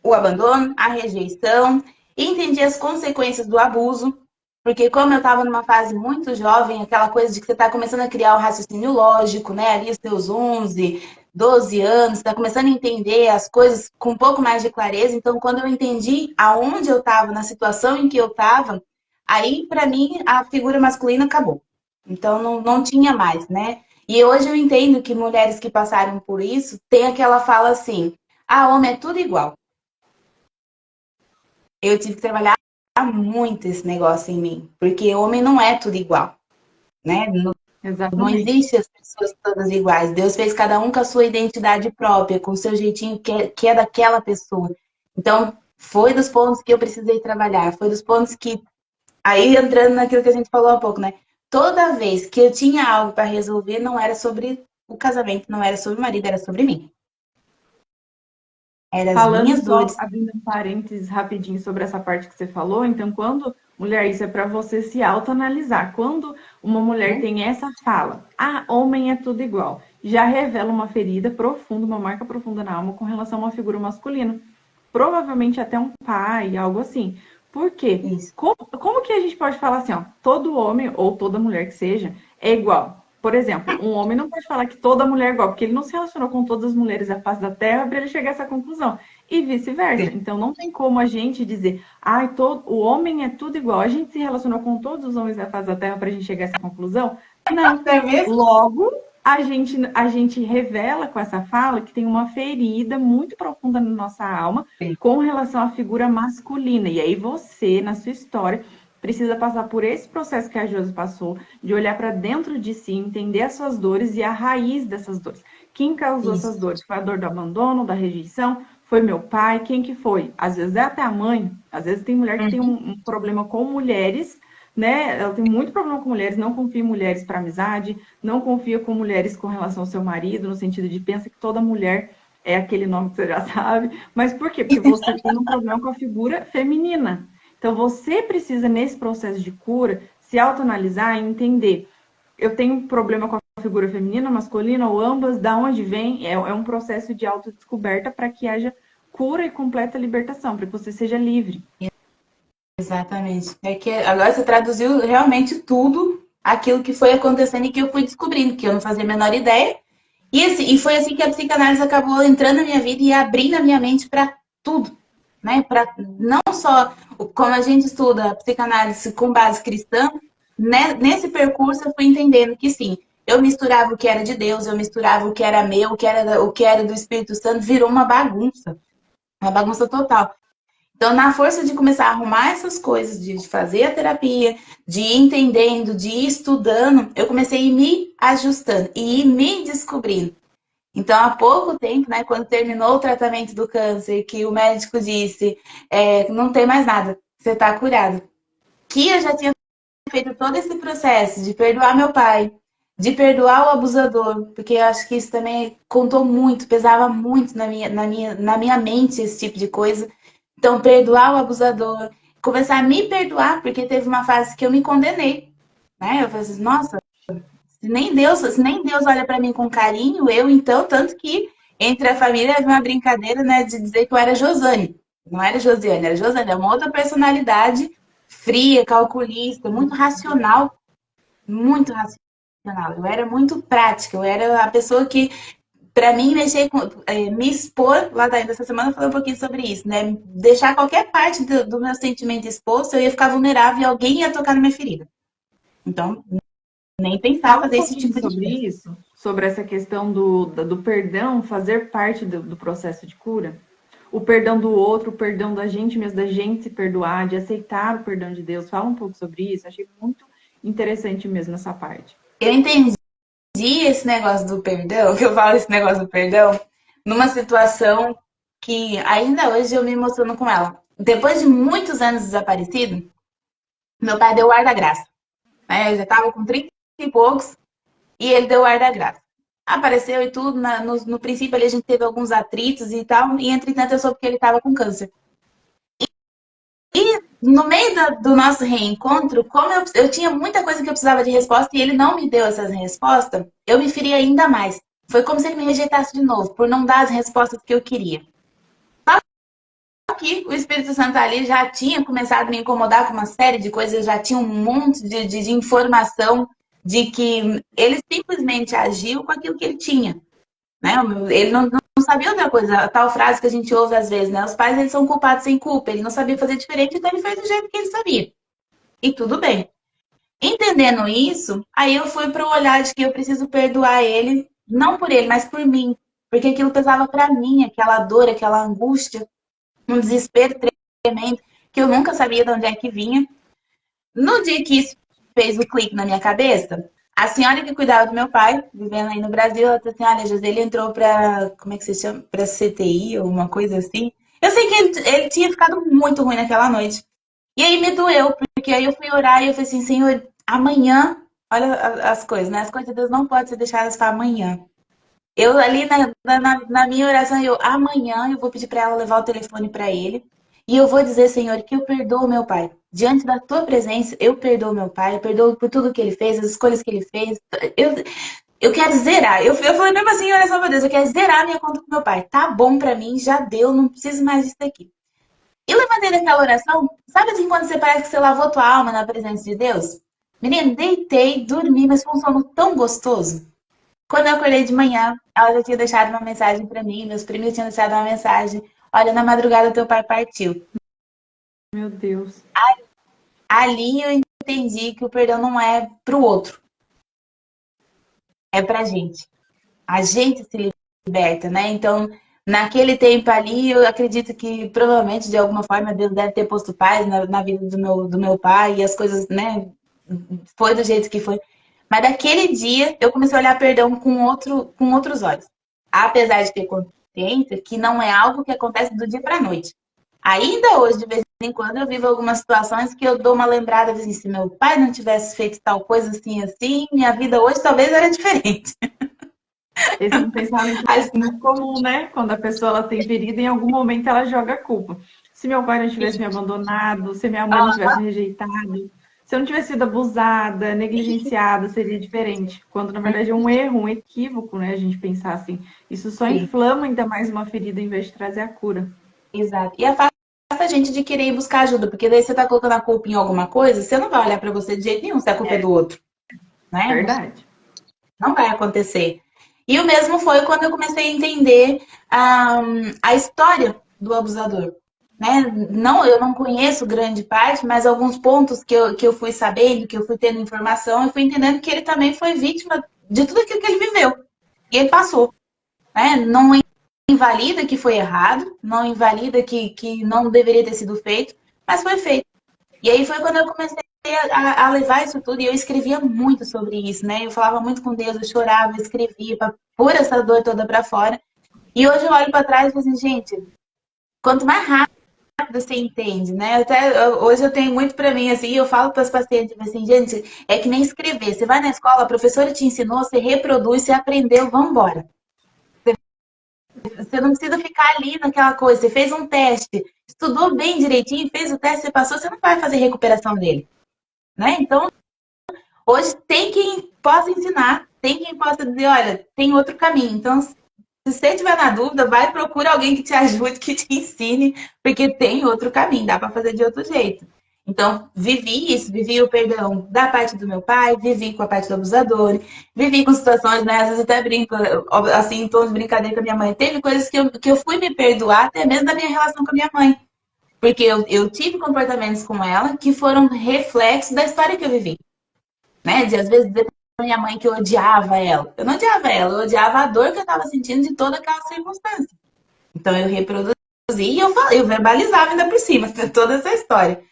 o abandono, a rejeição, entendi as consequências do abuso, porque como eu estava numa fase muito jovem, aquela coisa de que você está começando a criar o raciocínio lógico, né? Ali os seus 11, 12 anos, está começando a entender as coisas com um pouco mais de clareza. Então, quando eu entendi aonde eu estava, na situação em que eu estava, aí, para mim, a figura masculina acabou. Então, não tinha mais, né? E hoje eu entendo que mulheres que passaram por isso têm aquela fala assim: ah, homem é tudo igual. Eu tive que trabalhar muito esse negócio em mim, porque homem não é tudo igual, né? Não Exatamente. existe as pessoas todas iguais. Deus fez cada um com a sua identidade própria, com o seu jeitinho que é daquela pessoa. Então, foi dos pontos que eu precisei trabalhar, foi dos pontos que, aí entrando naquilo que a gente falou há pouco, né? Toda vez que eu tinha algo para resolver, não era sobre o casamento, não era sobre o marido, era sobre mim. Eram as Falando minhas só, dores. abrindo um parênteses rapidinho sobre essa parte que você falou, então, quando, mulher, isso é para você se autoanalisar. Quando uma mulher Né? tem essa fala, ah, homem é tudo igual, já revela uma ferida profunda, uma marca profunda na alma com relação a uma figura masculina. Provavelmente até um pai, algo assim. Por quê? Isso. Como que a gente pode falar assim, ó, todo homem ou toda mulher que seja é igual? Por exemplo, um homem não pode falar que toda mulher é igual, porque ele não se relacionou com todas as mulheres da face da Terra para ele chegar a essa conclusão. E vice-versa. Então não tem como a gente dizer, ah, o homem é tudo igual. A gente se relacionou com todos os homens da face da Terra para a gente chegar a essa conclusão? Não. Não é mesmo? Logo, a gente revela com essa fala que tem uma ferida muito profunda na nossa alma com relação à figura masculina. E aí você, na sua história, precisa passar por esse processo que a Josi passou, de olhar para dentro de si, entender as suas dores e a raiz dessas dores. Quem causou essas Isso. dores? Foi a dor do abandono, da rejeição? Foi meu pai? Quem que foi? Às vezes é até a mãe. Às vezes tem mulher que tem um problema com mulheres, né? Ela tem muito problema com mulheres, não confia em mulheres para amizade, não confia com mulheres com relação ao seu marido, no sentido de pensa que toda mulher é aquele nome que você já sabe. Mas por quê? Porque você tem um problema com a figura feminina. Então você precisa, nesse processo de cura, se autoanalisar e entender. Eu tenho um problema com a figura feminina, masculina ou ambas, da onde vem? É um processo de autodescoberta para que haja cura e completa libertação, para que você seja livre. Exatamente. É que agora você traduziu realmente tudo aquilo que foi acontecendo e que eu fui descobrindo, que eu não fazia a menor ideia. E, assim, e foi assim que a psicanálise acabou entrando na minha vida e abrindo a minha mente para tudo, né? Para não só como a gente estuda a psicanálise com base cristã, né? Nesse percurso eu fui entendendo que sim, eu misturava o que era de Deus, eu misturava o que era meu, o que era do Espírito Santo, virou uma bagunça total. Então, na força de começar a arrumar essas coisas, de fazer a terapia, de ir entendendo, de ir estudando, eu comecei a ir me ajustando e ir me descobrindo. Então, há pouco tempo, né, quando terminou o tratamento do câncer, que o médico disse, não tem mais nada, você está curado. Que eu já tinha feito todo esse processo de perdoar meu pai, de perdoar o abusador, porque eu acho que isso também contou muito, pesava muito na minha mente esse tipo de coisa. Então, perdoar o abusador, começar a me perdoar, porque teve uma fase que eu me condenei, né? Eu falei assim, nossa, se nem Deus olha para mim com carinho, eu então, tanto que entre a família havia uma brincadeira, né, de dizer que eu era Josane. Não era Josiane, era Josane, é uma outra personalidade fria, calculista, muito racional, muito racional. Eu era muito prática, eu era a pessoa que para mim, me expor, lá ainda essa semana eu falei um pouquinho sobre isso, né? Deixar qualquer parte do meu sentimento exposto, eu ia ficar vulnerável e alguém ia tocar na minha ferida. Então, nem pensar Fala um fazer esse pouquinho tipo de sobre coisa. isso, sobre essa questão do perdão fazer parte do processo de cura. O perdão do outro, o perdão da gente mesmo, da gente se perdoar, de aceitar o perdão de Deus. Fala um pouco sobre isso. Achei muito interessante mesmo essa parte. Eu entendi esse negócio do perdão, que eu falo esse negócio do perdão, numa situação que ainda hoje eu me emociono com ela. Depois de muitos anos desaparecido, meu pai deu o ar da graça. Né? Eu já estava com 30 e poucos, e ele deu o ar da graça. Apareceu e tudo, no princípio ali a gente teve alguns atritos e tal, e entretanto eu soube que ele estava com câncer. E no meio do nosso reencontro, como eu tinha muita coisa que eu precisava de resposta e ele não me deu essas respostas, eu me feri ainda mais. Foi como se ele me rejeitasse de novo, por não dar as respostas que eu queria. Só que o Espírito Santo ali já tinha começado a me incomodar com uma série de coisas, já tinha um monte de informação de que ele simplesmente agiu com aquilo que ele tinha. Né? Ele não sabia outra coisa. A tal frase que a gente ouve às vezes, né? Os pais eles são culpados sem culpa. Ele não sabia fazer diferente, então ele fez do jeito que ele sabia. E tudo bem. Entendendo isso, aí eu fui para o olhar de que eu preciso perdoar ele, não por ele, mas por mim. Porque aquilo pesava para mim, aquela dor, aquela angústia, um desespero tremendo, que eu nunca sabia de onde é que vinha. No dia que isso fez o clique na minha cabeça, a senhora que cuidava do meu pai, vivendo aí no Brasil, ela disse assim: olha, José, ele entrou para, como é que se chama? Para CTI ou uma coisa assim. Eu sei que ele tinha ficado muito ruim naquela noite. E aí me doeu, porque aí eu fui orar e eu falei assim: Senhor, amanhã, olha as coisas, né? As coisas de Deus não podem ser deixadas para amanhã. Eu ali na minha oração, amanhã eu vou pedir para ela levar o telefone para ele. E eu vou dizer, Senhor, que eu perdoo meu pai. Diante da tua presença, eu perdoo meu pai, eu perdoo por tudo que ele fez, as escolhas que ele fez. Eu, eu quero zerar. Eu falei mesmo assim, olha só, meu Deus, eu quero zerar minha conta com meu pai. Tá bom para mim, já deu, não preciso mais disso aqui. E levantei daquela oração, sabe assim, quando você parece que você lavou tua alma na presença de Deus? Menina, deitei, dormi, mas foi um sono tão gostoso. Quando eu acordei de manhã, ela já tinha deixado uma mensagem para mim, meus primos tinham deixado uma mensagem. Olha, na madrugada teu pai partiu. Meu Deus. Ali eu entendi que o perdão não é pro outro, é pra gente. A gente se liberta, né? Então, naquele tempo ali, eu acredito que provavelmente, de alguma forma, Deus deve ter posto paz na vida do meu pai e as coisas, né? Foi do jeito que foi. Mas daquele dia, eu comecei a olhar perdão com outros olhos. Apesar de ter consciência que não é algo que acontece do dia para a noite. Ainda hoje, de vez em quando, eu vivo algumas situações que eu dou uma lembrada assim: se meu pai não tivesse feito tal coisa assim, assim, minha vida hoje talvez era diferente. Esse é um pensamento muito comum, né? Quando a pessoa ela tem ferida, em algum momento ela joga a culpa. Se meu pai não tivesse me abandonado, se minha mãe não tivesse me rejeitado, se eu não tivesse sido abusada, negligenciada, seria diferente. Quando na verdade é um erro, um equívoco, né? A gente pensar assim. Isso só Sim, inflama ainda mais uma ferida em vez de trazer a cura. exato. E afasta a gente de querer ir buscar ajuda, porque daí você tá colocando a culpa em alguma coisa, você não vai olhar para você de jeito nenhum se a culpa é do outro, né? Verdade. Não vai acontecer. E o mesmo foi quando eu comecei a entender a história do abusador. Né? Não, eu não conheço grande parte, mas alguns pontos que eu fui sabendo, que eu fui tendo informação, eu fui entendendo que ele também foi vítima de tudo aquilo que ele viveu. E ele passou. Né? Não invalida que foi errado, não invalida que não deveria ter sido feito, mas foi feito. E aí foi quando eu comecei a levar isso tudo, e eu escrevia muito sobre isso, né? Eu falava muito com Deus, eu chorava, eu escrevia para pôr essa dor toda para fora. E hoje eu olho para trás e falo assim: gente, quanto mais rápido você entende, né? Hoje eu tenho muito para mim assim, eu falo para os pacientes assim: gente, é que nem escrever. Você vai na escola, a professora te ensinou, você reproduz, você aprendeu, vamos embora. Você não precisa ficar ali naquela coisa. Você fez um teste, estudou bem direitinho, fez o teste, você passou, você não vai fazer recuperação dele, né? Então, hoje tem quem possa ensinar, tem quem possa dizer: olha, tem outro caminho. Então, se você estiver na dúvida, vai procurar alguém que te ajude, que te ensine, porque tem outro caminho, dá para fazer de outro jeito. Então, vivi isso, vivi o perdão da parte do meu pai, vivi com a parte do abusador, vivi com situações, né? Às vezes até brinco, assim, em tom de brincadeira com a minha mãe. Teve coisas que eu fui me perdoar até mesmo da minha relação com a minha mãe. Porque eu tive comportamentos com ela que foram reflexos da história que eu vivi, né? De às vezes dizer pra minha mãe que eu odiava ela. Eu não odiava ela, eu odiava a dor que eu estava sentindo de toda aquela circunstância. Então eu reproduzi e eu falei, eu verbalizava ainda por cima toda essa história.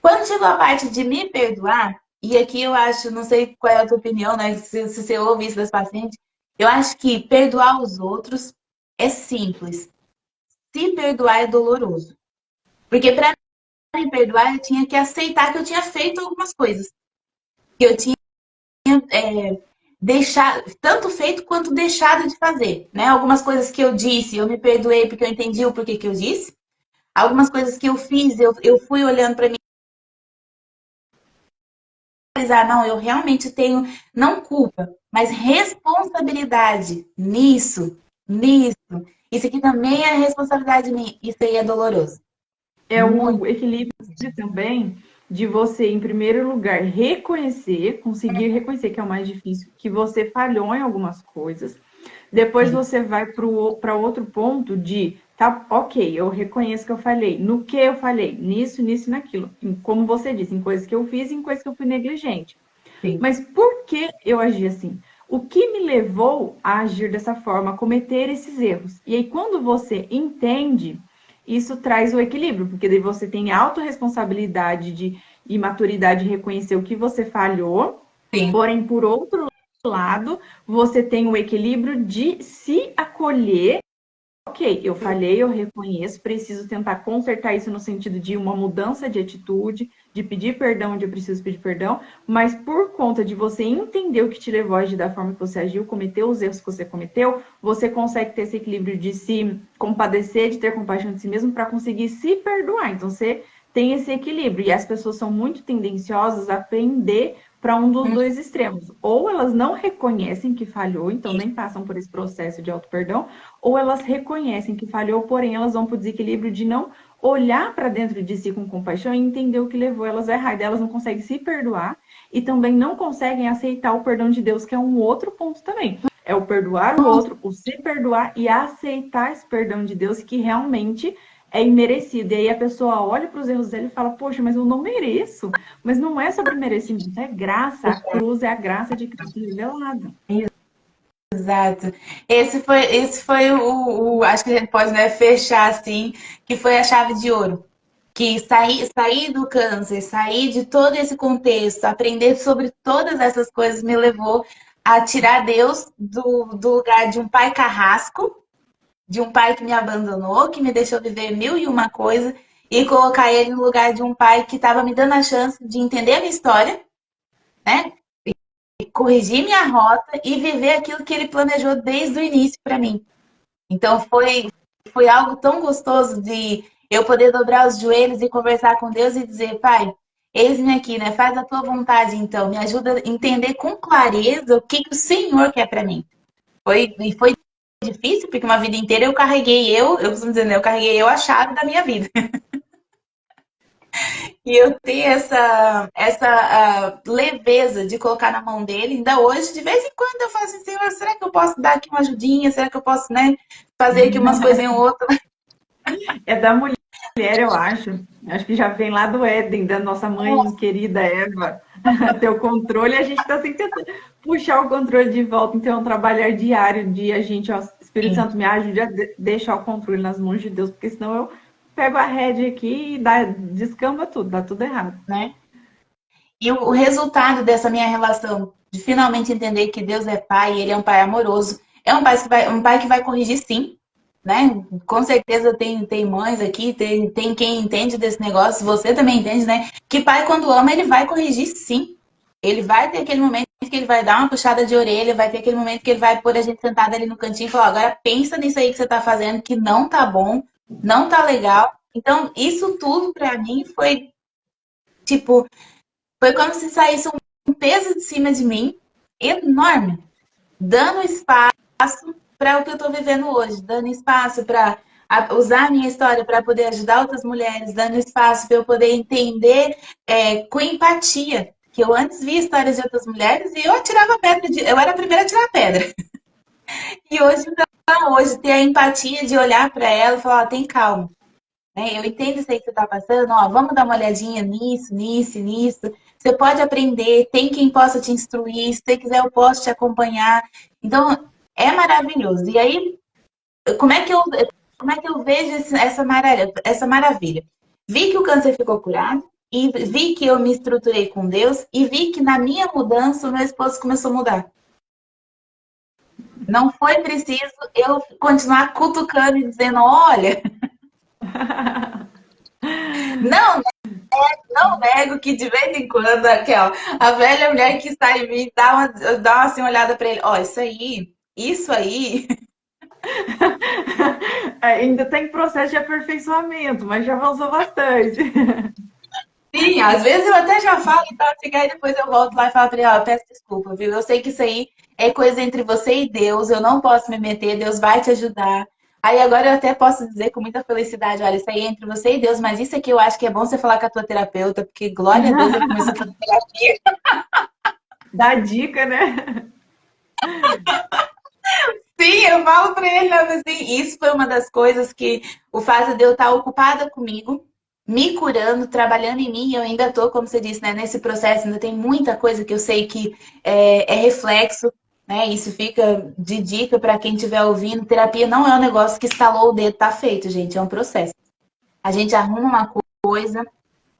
Quando chegou a parte de me perdoar, e aqui eu acho, não sei qual é a tua opinião, né? Se você ouve isso das pacientes, eu acho que perdoar os outros é simples. Se perdoar é doloroso. Porque para me perdoar, eu tinha que aceitar que eu tinha feito algumas coisas. Que eu tinha deixar, tanto feito quanto deixado de fazer, né? Algumas coisas que eu disse, eu me perdoei porque eu entendi o porquê que eu disse. Algumas coisas que eu fiz, eu fui olhando para mim, não, eu realmente tenho, não culpa, mas responsabilidade nisso. Isso aqui também é responsabilidade minha. Isso aí é doloroso. É Muito. o equilíbrio também de você, em primeiro lugar, reconhecer, conseguir reconhecer que é o mais difícil, que você falhou em algumas coisas. Depois você vai para outro ponto de, tá, ok, eu reconheço que eu falhei. No que eu falhei? Nisso, nisso e naquilo. Como você disse, em coisas que eu fiz e em coisas que eu fui negligente. Sim. Mas por que eu agi assim? O que me levou a agir dessa forma, a cometer esses erros? E aí, quando você entende, isso traz o equilíbrio, porque daí você tem autorresponsabilidade e maturidade de reconhecer o que você falhou, Sim. porém, por outro lado, você tem o equilíbrio de se acolher. Ok, eu falhei, eu reconheço, preciso tentar consertar isso no sentido de uma mudança de atitude, de pedir perdão onde eu preciso pedir perdão, mas por conta de você entender o que te levou a agir da forma que você agiu, cometer os erros que você cometeu, você consegue ter esse equilíbrio de se compadecer, de ter compaixão de si mesmo para conseguir se perdoar. Então você tem esse equilíbrio e as pessoas são muito tendenciosas a aprender para um dos dois extremos. Ou elas não reconhecem que falhou, então nem passam por esse processo de auto-perdão, ou elas reconhecem que falhou, porém elas vão para o desequilíbrio de não olhar para dentro de si com compaixão e entender o que levou elas a errar. E elas não conseguem se perdoar e também não conseguem aceitar o perdão de Deus, que é um outro ponto também. É o perdoar o outro, o se perdoar e aceitar esse perdão de Deus que realmente é imerecido. E aí a pessoa olha para os erros dele e fala, poxa, mas eu não mereço. Mas não é sobre merecimento, é graça. A cruz é a graça de Cristo revelada. Exato. Esse foi acho que a gente pode, né, fechar assim, que foi a chave de ouro. Que sair do câncer, sair de todo esse contexto, aprender sobre todas essas coisas me levou a tirar Deus do lugar de um pai carrasco, de um pai que me abandonou, que me deixou viver mil e uma coisas, e colocar ele no lugar de um pai que estava me dando a chance de entender a minha história, né? Corrigir minha rota e viver aquilo que ele planejou desde o início para mim. Então foi algo tão gostoso de eu poder dobrar os joelhos e conversar com Deus e dizer, Pai, eis-me aqui, né? Faz a tua vontade, então. Me ajuda a entender com clareza o que o Senhor quer para mim. Foi difícil, porque uma vida inteira eu costumo dizer, né? Eu carreguei eu a chave da minha vida. E eu ter essa leveza de colocar na mão dele, ainda hoje, de vez em quando eu falo assim, Senhor, será que eu posso dar aqui uma ajudinha? Será que eu posso, né, fazer aqui umas coisinhas ou outras? É da mulher, eu acho. Acho que já vem lá do Éden, da nossa mãe querida Eva. Ter o controle, a gente está sempre tentando puxar o controle de volta. Então, é um trabalhar diário de a gente, ó, Espírito Sim, Santo, me ajude a deixar o controle nas mãos de Deus, porque senão eu pego a rédea aqui e descamba tudo, dá tudo errado. né? E o resultado dessa minha relação, de finalmente entender que Deus é pai, ele é um pai amoroso, é um pai que vai corrigir sim, né? Com certeza tem mães aqui, tem quem entende desse negócio, você também entende, né? Que pai, quando ama, ele vai corrigir sim. Ele vai ter aquele momento que ele vai dar uma puxada de orelha, vai ter aquele momento que ele vai pôr a gente sentada ali no cantinho e falar, agora pensa nisso aí que você tá fazendo, que não tá bom, não tá legal. Então, isso tudo pra mim foi, tipo, foi como se saísse um peso de cima de mim, enorme, dando espaço para o que eu estou vivendo hoje, dando espaço para usar a minha história para poder ajudar outras mulheres, dando espaço para eu poder entender com empatia. Que eu antes via histórias de outras mulheres e eu atirava pedra, eu era a primeira a tirar pedra. E hoje não, hoje ter a empatia de olhar para ela e falar, ó, tem calma. Né? Eu entendo isso aí que você está passando, ó, vamos dar uma olhadinha nisso, nisso, nisso. Você pode aprender, tem quem possa te instruir, se você quiser eu posso te acompanhar. Então, é maravilhoso. E aí, como é que eu, como é que eu vejo essa maravilha? Vi que o câncer ficou curado, e vi que eu me estruturei com Deus, e vi que na minha mudança o meu esposo começou a mudar. Não foi preciso eu continuar cutucando e dizendo, olha, não, não nego que de vez em quando, aquela, a velha mulher que está em mim dá uma assim, olhada pra ele. Ó, isso aí. Ainda tem processo de aperfeiçoamento, mas já avançou bastante. Sim, às vezes eu até já falo e tal, assim, aí depois eu volto lá e falo pra ele, ó, eu peço desculpa, viu? Eu sei que isso aí é coisa entre você e Deus, eu não posso me meter, Deus vai te ajudar. Aí agora eu até posso dizer com muita felicidade, olha, isso aí é entre você e Deus, mas isso aqui eu acho que é bom você falar com a tua terapeuta, porque glória a Deus eu comecei a fazer terapia. Dá dica, né? Sim, eu falo pra ele, né, assim, isso foi uma das coisas que o fato de eu estar ocupada comigo, me curando, trabalhando em mim, eu ainda tô, como você disse, né, nesse processo, ainda tem muita coisa que eu sei que é reflexo, né? Isso fica de dica para quem estiver ouvindo. Terapia não é um negócio que estalou o dedo, tá feito, gente, é um processo. A gente arruma uma coisa,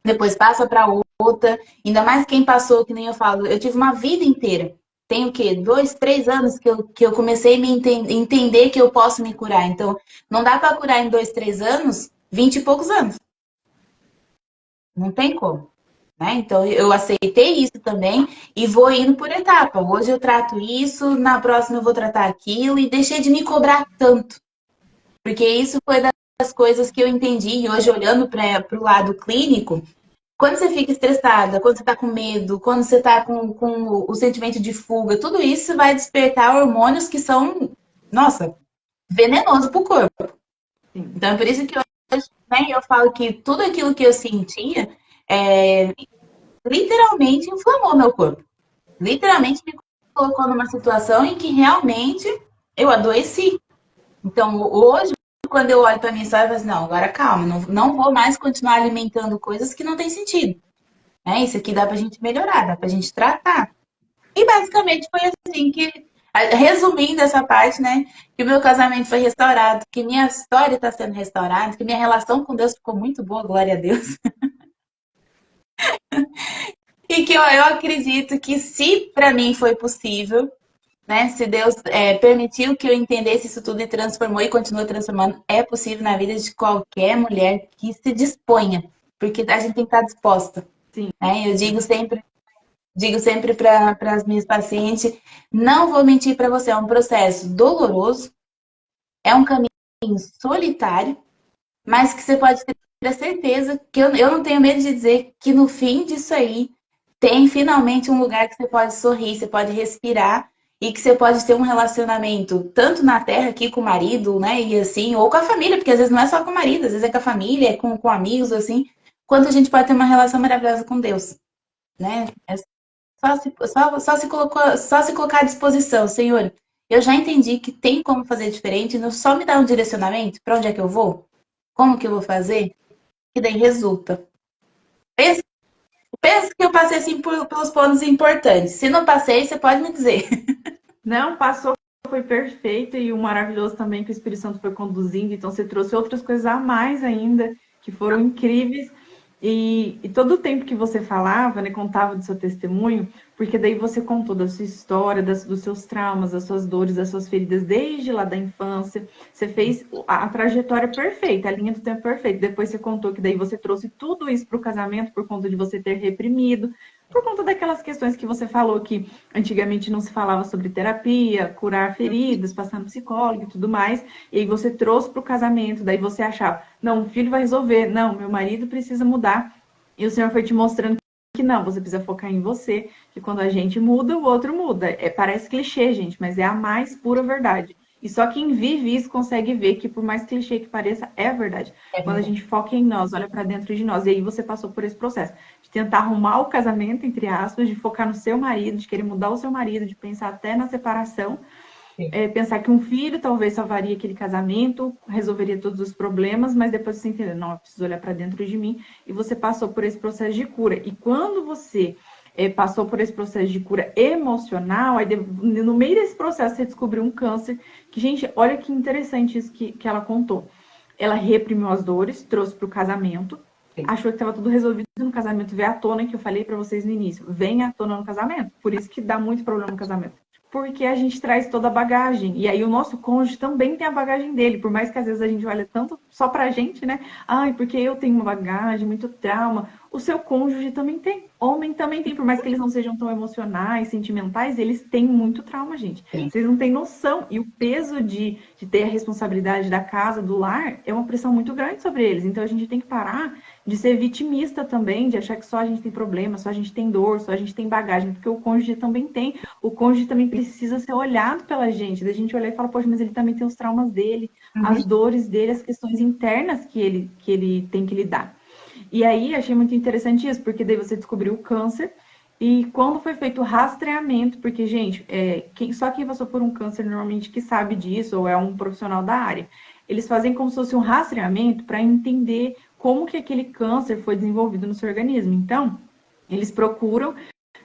depois passa para outra. Ainda mais quem passou, que nem eu falo, eu tive uma vida inteira. Tem o quê? 2, 3 anos que eu comecei a entender que eu posso me curar. Então, não dá para curar em 2, 3 anos, 20 e poucos anos. Não tem como. Né? Então, eu aceitei isso também e vou indo por etapa. Hoje eu trato isso, na próxima eu vou tratar aquilo e deixei de me cobrar tanto. Porque isso foi das coisas que eu entendi. E hoje, olhando para o lado clínico, quando você fica estressada, quando você está com medo, quando você está com o sentimento de fuga, tudo isso vai despertar hormônios que são, nossa, venenosos para o corpo. Sim. Então, é por isso que hoje, né, eu falo que tudo aquilo que eu sentia é, literalmente inflamou meu corpo. Literalmente me colocou numa situação em que realmente eu adoeci. Então, hoje, quando eu olho para minha história, eu falo assim, não, agora calma, não vou mais continuar alimentando coisas que não têm sentido. Isso aqui dá pra gente melhorar, dá pra gente tratar. E basicamente foi assim que, resumindo essa parte, né, que o meu casamento foi restaurado, que minha história está sendo restaurada, que minha relação com Deus ficou muito boa, glória a Deus. E que eu acredito que se para mim foi possível, né, se Deus permitiu que eu entendesse isso tudo e transformou e continua transformando, é possível na vida de qualquer mulher que se disponha, porque a gente tem que estar disposta. Sim. Né? Eu digo sempre para as minhas pacientes, não vou mentir para você, é um processo doloroso, é um caminho solitário, mas que você pode ter a certeza que eu não tenho medo de dizer que no fim disso aí tem finalmente um lugar que você pode sorrir, você pode respirar e que você pode ter um relacionamento tanto na terra aqui com o marido, né, e assim, ou com a família, porque às vezes não é só com o marido, às vezes é com a família, é com amigos, assim, quanto a gente pode ter uma relação maravilhosa com Deus, né? Só se colocar à disposição, Senhor. Eu já entendi que tem como fazer diferente, não só me dá um direcionamento para onde é que eu vou, como que eu vou fazer, e daí resulta. Pensa, pensa que eu passei assim pelos pontos importantes. Se não passei, você pode me dizer. Não, passou, foi perfeito e o maravilhoso também que o Espírito Santo foi conduzindo, então você trouxe outras coisas a mais ainda, que foram incríveis. E todo o tempo que você falava, né, contava do seu testemunho, porque daí você contou da sua história, dos seus traumas, das suas dores, das suas feridas desde lá da infância. Você fez a trajetória perfeita, a linha do tempo perfeita. Depois você contou que daí você trouxe tudo isso para o casamento por conta de você ter reprimido, por conta daquelas questões que você falou que antigamente não se falava sobre terapia, curar feridas, passar no psicólogo e tudo mais. E aí você trouxe para o casamento, daí você achava, não, o filho vai resolver, não, meu marido precisa mudar. E o Senhor foi te mostrando que não, você precisa focar em você, que quando a gente muda, o outro muda. Parece clichê, gente, mas é a mais pura verdade. E só quem vive isso consegue ver que, por mais clichê que pareça, é verdade. É Quando a verdade. gente foca em nós, olha para dentro de nós. E aí você passou por esse processo de tentar arrumar o casamento, entre aspas, de focar no seu marido, de querer mudar o seu marido, de pensar até na separação, pensar que um filho talvez salvaria aquele casamento, resolveria todos os problemas, mas depois você entendeu, não, eu preciso olhar para dentro de mim, e você passou por esse processo de cura. E quando você passou por esse processo de cura emocional, aí no meio desse processo você descobriu um câncer, que, gente, olha que interessante isso que ela contou. Ela reprimiu as dores, trouxe para o casamento, Sim. achou que estava tudo resolvido no casamento, veio à tona, que eu falei para vocês no início, vem à tona no casamento, por isso que dá muito problema no casamento. porque a gente traz toda a bagagem. E aí o nosso cônjuge também tem a bagagem dele, por mais que às vezes a gente olha tanto só pra gente, né? Ai, porque eu tenho uma bagagem, muito trauma. O seu cônjuge também tem. Homem também tem, por mais que eles não sejam tão emocionais, sentimentais, eles têm muito trauma, gente. Sim. Vocês não têm noção. E o peso de ter a responsabilidade da casa, do lar, é uma pressão muito grande sobre eles. Então a gente tem que parar de ser vitimista também, de achar que só a gente tem problema, só a gente tem dor, só a gente tem bagagem, porque o cônjuge também tem. O cônjuge também precisa ser olhado pela gente, da gente olhar e falar, poxa, mas ele também tem os traumas dele, as Uhum. dores dele, as questões internas que ele tem que lidar. E aí achei muito interessante isso, porque daí você descobriu o câncer, e quando foi feito o rastreamento, porque, gente, só quem passou por um câncer normalmente que sabe disso, ou é um profissional da área, eles fazem como se fosse um rastreamento para entender como que aquele câncer foi desenvolvido no seu organismo. Então, eles procuram,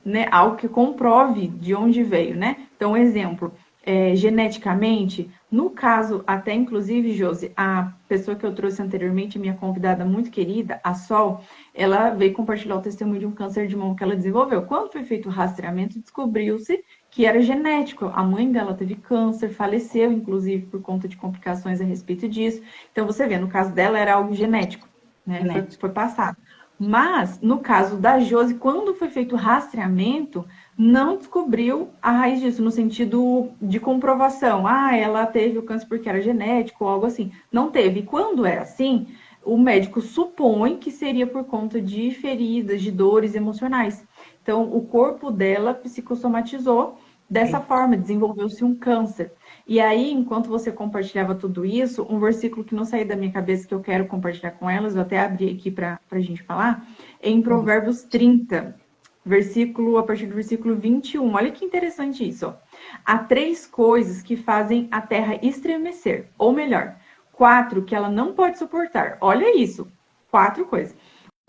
né, algo que comprove de onde veio, né? Então, exemplo, geneticamente, no caso, até inclusive, Josi, a pessoa que eu trouxe anteriormente, minha convidada muito querida, a Sol, ela veio compartilhar o testemunho de um câncer de mama que ela desenvolveu. Quando foi feito o rastreamento, descobriu-se que era genético. A mãe dela teve câncer, faleceu, inclusive, por conta de complicações a respeito disso. Então, você vê, no caso dela, era algo genético, né? Foi passado. Mas, no caso da Josi, quando foi feito o rastreamento, não descobriu a raiz disso, no sentido de comprovação. Ah, ela teve o câncer porque era genético ou algo assim. Não teve. E quando é assim, o médico supõe que seria por conta de feridas, de dores emocionais. Então, o corpo dela psicossomatizou dessa forma, desenvolveu-se um câncer. E aí, enquanto você compartilhava tudo isso, um versículo que não saiu da minha cabeça, que eu quero compartilhar com elas, eu até abri aqui para a gente falar, é em Provérbios 30, a partir do versículo 21. Olha que interessante isso. Ó. Há 3 coisas que fazem a terra estremecer, ou melhor, 4 que ela não pode suportar. Olha isso, 4 coisas.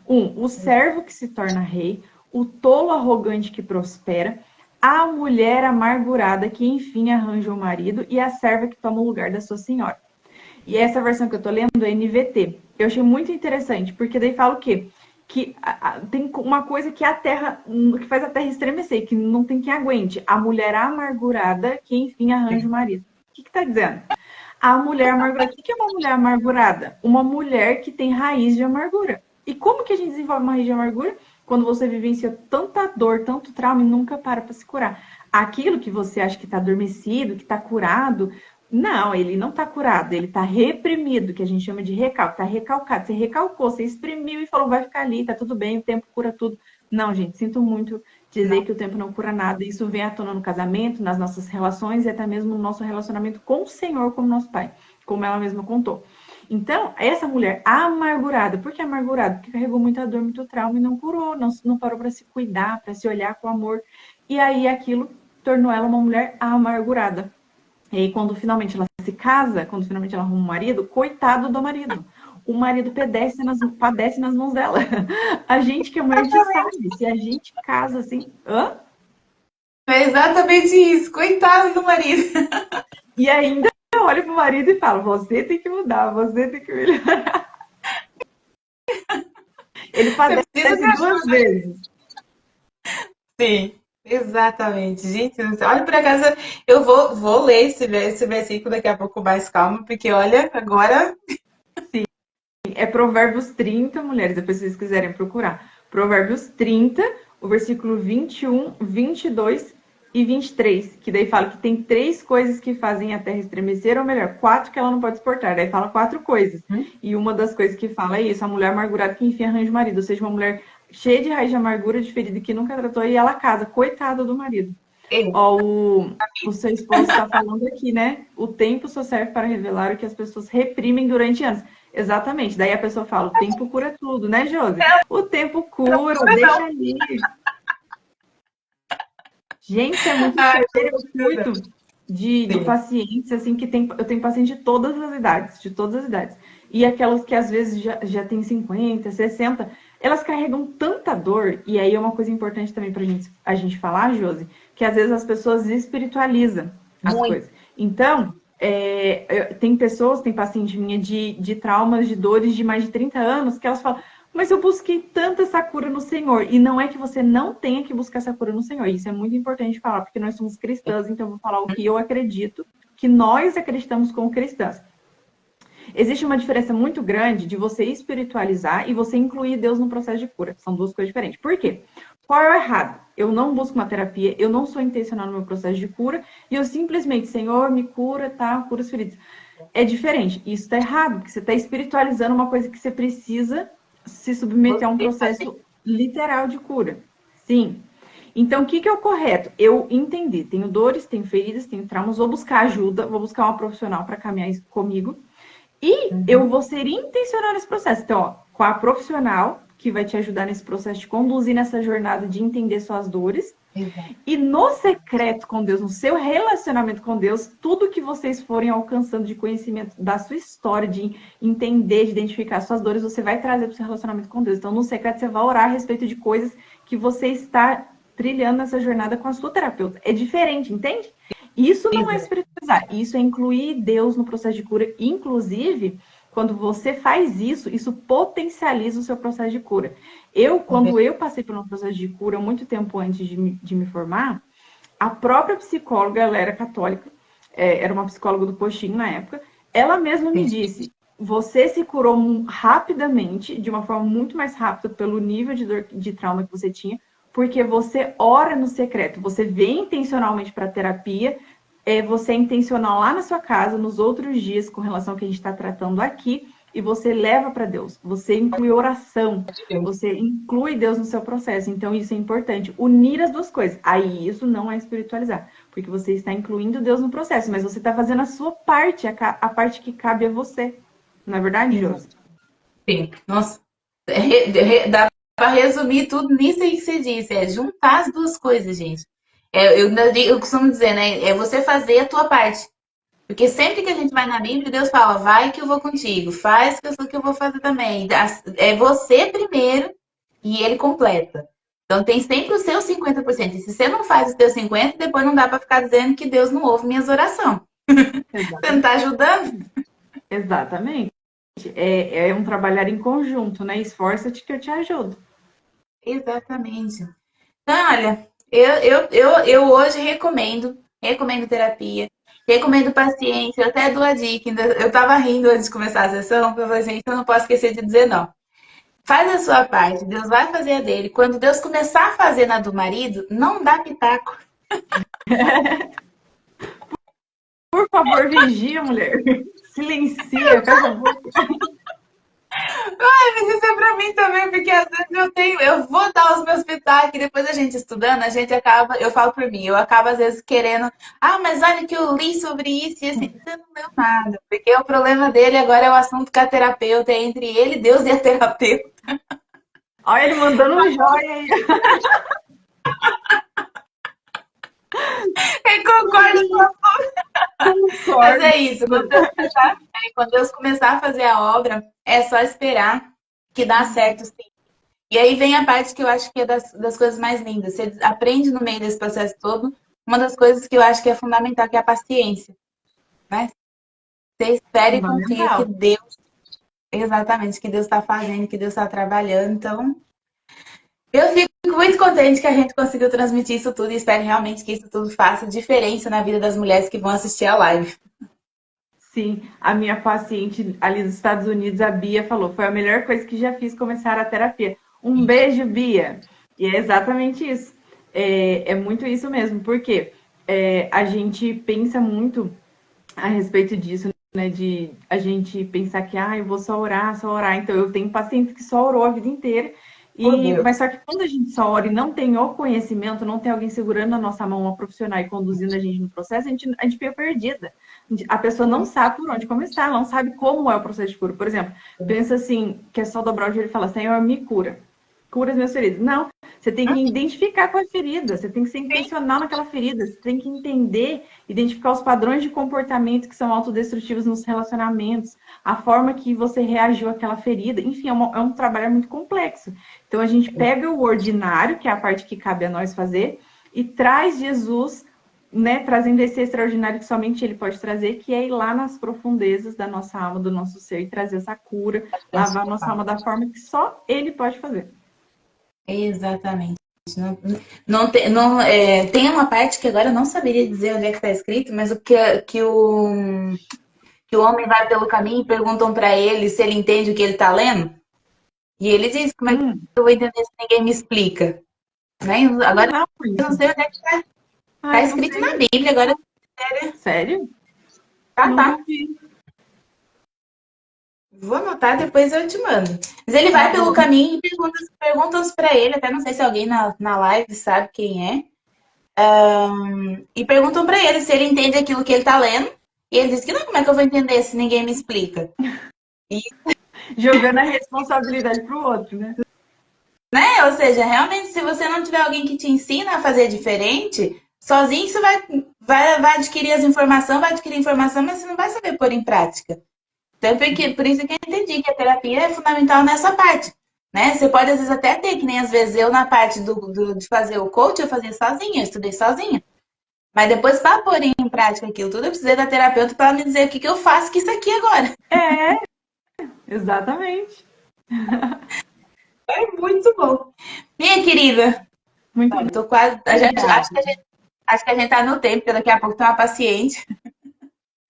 1, o servo que se torna rei, o tolo arrogante que prospera, a mulher amargurada que enfim arranja o marido e a serva que toma o lugar da sua senhora. E essa versão que eu tô lendo é NVT. Eu achei muito interessante, porque daí fala o quê? Que tem uma coisa que que faz a terra estremecer, que não tem quem aguente. A mulher amargurada que enfim arranja o marido. O que tá dizendo? A mulher amargurada. O que é uma mulher amargurada? Uma mulher que tem raiz de amargura. E como que a gente desenvolve uma raiz de amargura? Quando você vivencia tanta dor, tanto trauma e nunca para se curar. Aquilo que você acha que está adormecido, que está curado, não, ele não está curado, ele está reprimido, que a gente chama de recalque, está recalcado. Você recalcou, você exprimiu e falou, vai ficar ali, tá tudo bem, o tempo cura tudo. Não, gente, sinto muito dizer que o tempo não cura nada. Isso vem à tona no casamento, nas nossas relações e até mesmo no nosso relacionamento com o Senhor, como nosso Pai, como ela mesma contou. Então, essa mulher amargurada, por que amargurada? Porque carregou muita dor, muito trauma e não curou, não parou para se cuidar, para se olhar com amor. E aí aquilo tornou ela uma mulher amargurada. E aí, quando finalmente ela se casa, quando finalmente ela arruma um marido, coitado do marido. O marido padece nas mãos dela. A gente que é mulher, a gente sabe. Se a gente casa assim. Hã? É exatamente isso. Coitado do marido. E ainda olha pro marido e fala: você tem que mudar, você tem que melhorar. Ele padece duas vezes. Sim, exatamente. Gente, olha por acaso, eu vou ler esse versículo daqui a pouco com mais calma, porque olha, agora. Sim, é Provérbios 30, mulheres, depois se vocês quiserem procurar. Provérbios 30, o versículo 21, 22 e 23, que daí fala que tem 3 coisas que fazem a terra estremecer, ou melhor, 4 que ela não pode suportar. Daí fala 4 coisas. E uma das coisas que fala é isso, a mulher amargurada que enfim arranja o marido, ou seja, uma mulher cheia de raiz de amargura, de ferida que nunca tratou, e ela casa, coitada do marido. Ó, o seu esposo está falando aqui, né? O tempo só serve para revelar o que as pessoas reprimem durante anos. Exatamente. Daí a pessoa fala, o tempo cura tudo, né, Josi? O tempo cura, deixa ali. Gente, é muito sério, muito de pacientes, assim, que eu tenho pacientes de todas as idades. E aquelas que às vezes já tem 50, 60, elas carregam tanta dor, e aí é uma coisa importante também pra a gente falar, Josi, que às vezes as pessoas espiritualizam as coisas. Então, tem paciente minha de traumas, de dores de mais de 30 anos, que elas falam, Mas eu busquei tanto essa cura no Senhor. E não é que você não tenha que buscar essa cura no Senhor. Isso é muito importante falar, porque nós somos cristãs, então eu vou falar o que eu acredito, que nós acreditamos como cristãs. Existe uma diferença muito grande de você espiritualizar e você incluir Deus no processo de cura. São duas coisas diferentes. Por quê? Qual é o errado? Eu não busco uma terapia, eu não sou intencional no meu processo de cura e eu simplesmente, Senhor, me cura, tá? Cura os feridos. É diferente. Isso está errado, porque você está espiritualizando uma coisa que você precisa se submeter a um processo literal de cura. Sim. Então, o que é o correto? Eu entendi. Tenho dores, tenho feridas, tenho traumas, vou buscar ajuda, vou buscar uma profissional para caminhar isso comigo. E eu vou ser intencional nesse processo. Então, ó, com a profissional, que vai te ajudar nesse processo de conduzir nessa jornada de entender suas dores. Exato. E no secreto com Deus, no seu relacionamento com Deus, tudo que vocês forem alcançando de conhecimento da sua história, de entender, de identificar suas dores, você vai trazer para o seu relacionamento com Deus. Então, no secreto, você vai orar a respeito de coisas que você está trilhando nessa jornada com a sua terapeuta. É diferente, entende? Isso não é espiritualizar, isso é incluir Deus no processo de cura. Inclusive, quando você faz isso, isso potencializa o seu processo de cura. Quando eu passei por um processo de cura, muito tempo antes de me formar, a própria psicóloga, ela era católica, era uma psicóloga do postinho na época, ela mesma me disse, você se curou rapidamente, de uma forma muito mais rápida, pelo nível de dor, de trauma que você tinha, porque você ora no secreto, você vem intencionalmente para a terapia, você é intencional lá na sua casa, nos outros dias, com relação ao que a gente está tratando aqui, e você leva para Deus. Você inclui oração, você inclui Deus no seu processo. Então, isso é importante. Unir as duas coisas. Aí, isso não é espiritualizar, porque você está incluindo Deus no processo, mas você está fazendo a sua parte, a parte que cabe a você. Não é verdade, Josi? Sim. Nossa, dá para resumir tudo nisso aí que você disse. É juntar as duas coisas, gente. Eu costumo dizer, né? É você fazer a tua parte. Porque sempre que a gente vai na Bíblia, Deus fala, vai que eu vou contigo, faz que eu vou fazer também. É você primeiro e ele completa. Então tem sempre o seu 50%. E se você não faz o seu 50%, depois não dá para ficar dizendo que Deus não ouve minhas orações. Você não está ajudando? Exatamente. É um trabalhar em conjunto, né? Esforça-te que eu te ajudo. Exatamente. Então, olha, eu hoje recomendo terapia, recomendo paciência, eu até dou a dica, eu tava rindo antes de começar a sessão, porque eu falei, gente, eu não posso esquecer de dizer não. Faz a sua parte, Deus vai fazer a dele. Quando Deus começar a fazer na do marido, não dá pitaco. Por favor, vigia, mulher. Silencia, fecha a boca. Mas isso é pra mim também, porque às vezes eu vou dar os meus pitacos e depois a gente estudando, a gente acaba, eu falo por mim, eu acabo às vezes querendo, mas olha que eu li sobre isso e assim, você não leu nada, porque o problema dele agora é o assunto com a terapeuta, é entre ele, Deus e a terapeuta. Olha ele mandando um joia aí. Eu concordo com a Mas é isso, quando Deus começar a fazer a obra, é só esperar que dá certo sim. E aí vem a parte que eu acho que é das coisas mais lindas. Você aprende no meio desse processo todo, uma das coisas que eu acho que é fundamental, que é a paciência. Né? Você espera e confia que Deus, exatamente, que Deus está fazendo, que Deus está trabalhando. Então, eu fico muito contente que a gente conseguiu transmitir isso tudo e espero realmente que isso tudo faça diferença na vida das mulheres que vão assistir a live. Sim, a minha paciente ali dos Estados Unidos, a Bia, falou: foi a melhor coisa que já fiz começar a terapia. Um beijo, Bia. E é exatamente isso. É muito isso mesmo, porque a gente pensa muito a respeito disso, né? De a gente pensar que eu vou só orar, só orar. Então, eu tenho pacientes que só orou a vida inteira. Mas só que quando a gente só ora e não tem o conhecimento, não tem alguém segurando a nossa mão, uma profissional e conduzindo a gente no processo, a gente fica perdida. A pessoa não sabe por onde começar, não sabe como é o processo de cura. Por exemplo, pensa assim, que é só dobrar o joelho e falar, Senhor, me cura. Cura as minhas feridas. Não, você tem que identificar qual é a ferida, você tem que ser intencional naquela ferida, você tem que entender, identificar os padrões de comportamento que são autodestrutivos nos relacionamentos, a forma que você reagiu àquela ferida. Enfim, é um trabalho muito complexo. Então, a gente pega o ordinário, que é a parte que cabe a nós fazer, e traz Jesus né, trazendo esse extraordinário que somente ele pode trazer, que é ir lá nas profundezas da nossa alma, do nosso ser, e trazer essa cura, lavar a nossa alma da forma que só ele pode fazer. Exatamente. Não, tem uma parte que agora eu não saberia dizer onde é que está escrito, mas que o homem vai pelo caminho e perguntam para ele se ele entende o que ele está lendo. E ele diz, como é que eu vou entender se ninguém me explica? Né? Agora Não, eu não sei onde é que está. Está ai, não escrito na sei. Bíblia, agora Sério? tá. Nunca vi. Vou anotar, depois eu te mando. Mas ele Tá vai pelo bom. caminho e perguntam para ele, até não sei se alguém na live sabe quem é, e perguntam para ele se ele entende aquilo que ele está lendo. E ele diz que não, como é que eu vou entender se ninguém me explica? E, Jogando a responsabilidade pro outro, né? né? Ou seja, realmente, se você não tiver alguém que te ensina a fazer diferente, sozinho você vai adquirir vai adquirir informação, mas você não vai saber pôr em prática. Então, por isso que eu entendi que a terapia é fundamental nessa parte. Né? Você pode, às vezes, até ter, que nem às vezes eu, na parte de fazer o coach, eu fazia sozinha, eu estudei sozinha. Mas depois, para pôr em prática aquilo tudo, eu precisei da terapeuta para me dizer o que eu faço com isso aqui agora. É, exatamente. É muito bom. Minha querida, Muito eu tô quase. obrigada. Acho que a gente tá no tempo, porque daqui a pouco tem uma paciente.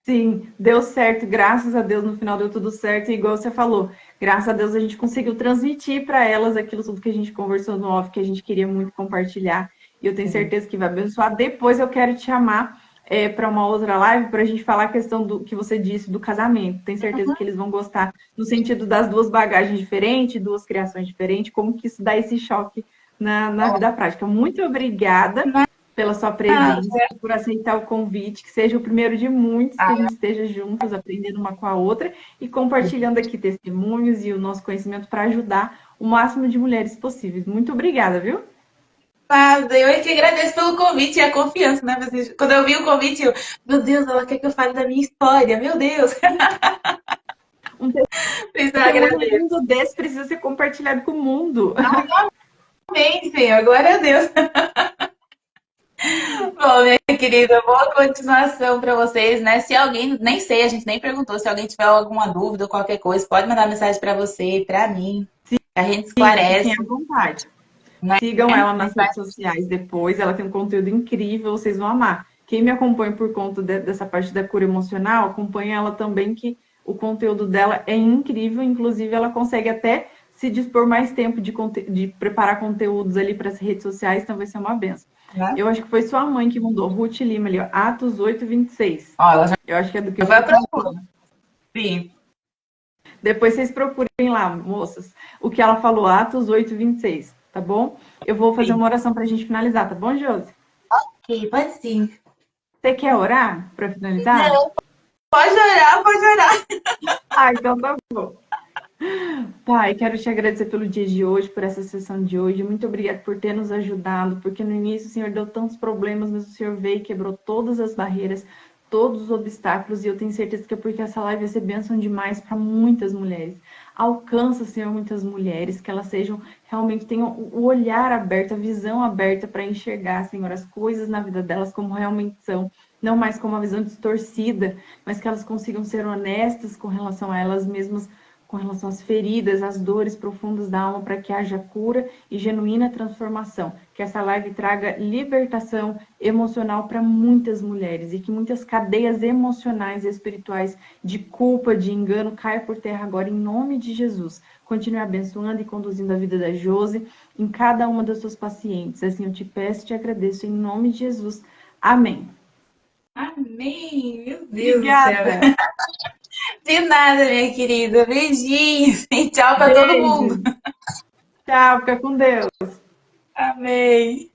Sim, deu certo, graças a Deus, no final deu tudo certo, e igual você falou, graças a Deus a gente conseguiu transmitir para elas aquilo tudo que a gente conversou no off, que a gente queria muito compartilhar, e eu tenho certeza que vai abençoar. Depois eu quero te chamar para uma outra live para a gente falar a questão do que você disse do casamento. Tenho certeza que eles vão gostar no sentido das duas bagagens diferentes, duas criações diferentes, como que isso dá esse choque na vida prática. Muito obrigada pela sua presença, por aceitar o convite, que seja o primeiro de muitos, que a gente esteja juntos, aprendendo uma com a outra e compartilhando aqui testemunhos e o nosso conhecimento para ajudar o máximo de mulheres possíveis. Muito obrigada, viu? Nada, eu é que agradeço pelo convite e a confiança, né? Quando eu vi o convite, meu Deus, ela quer que eu fale da minha história, meu Deus. Um Isso eu testemunho agradeço. lindo desse precisa ser compartilhado com o mundo. Amém, Senhor, glória a Deus. Bom, minha querida, boa continuação para vocês, né? Se alguém, nem sei, a gente nem perguntou, se alguém tiver alguma dúvida ou qualquer coisa, pode mandar mensagem para você, para mim, a gente Sim, fiquem esclarece, à vontade. né? Sigam ela A nas gente vai. redes sociais depois, ela tem um conteúdo incrível, vocês vão amar. Quem me acompanha por conta dessa parte da cura emocional, acompanha ela também, que o conteúdo dela é incrível, inclusive ela consegue até se dispor mais tempo de preparar conteúdos ali para as redes sociais, então vai ser uma benção. Né? Eu acho que foi sua mãe que mandou, Ruth Lima ali, ó, Atos 8:26. Ó, ela já Eu acho que é do que vai você para falou. sim. Depois vocês procurem lá, moças, o que ela falou, Atos 8:26, tá bom? Eu vou fazer Sim. uma oração para a gente finalizar, tá bom, Josi? Ok, pode sim. Você quer orar para finalizar? Não, pode orar, pode orar. Ah, então tá bom. Pai, quero te agradecer pelo dia de hoje, por essa sessão de hoje. Muito obrigada por ter nos ajudado, porque no início o Senhor deu tantos problemas, mas o Senhor veio e quebrou todas as barreiras, todos os obstáculos, e eu tenho certeza que é porque essa live vai ser bênção demais para muitas mulheres. Alcança, Senhor, muitas mulheres, que elas sejam, realmente tenham o olhar aberto, a visão aberta para enxergar, Senhor, as coisas na vida delas como realmente são, não mais como uma visão distorcida, mas que elas consigam ser honestas com relação a elas mesmas, com relação às feridas, às dores profundas da alma, para que haja cura e genuína transformação. Que essa live traga libertação emocional para muitas mulheres e que muitas cadeias emocionais e espirituais de culpa, de engano, caia por terra agora em nome de Jesus. Continue abençoando e conduzindo a vida da Josi em cada uma das suas pacientes. Assim eu te peço e te agradeço em nome de Jesus. Amém. Amém, meu Deus do céu. Obrigada. De nada, minha querida. Beijinhos e tchau para todo mundo. Beijo. Tchau, fica com Deus. Amém.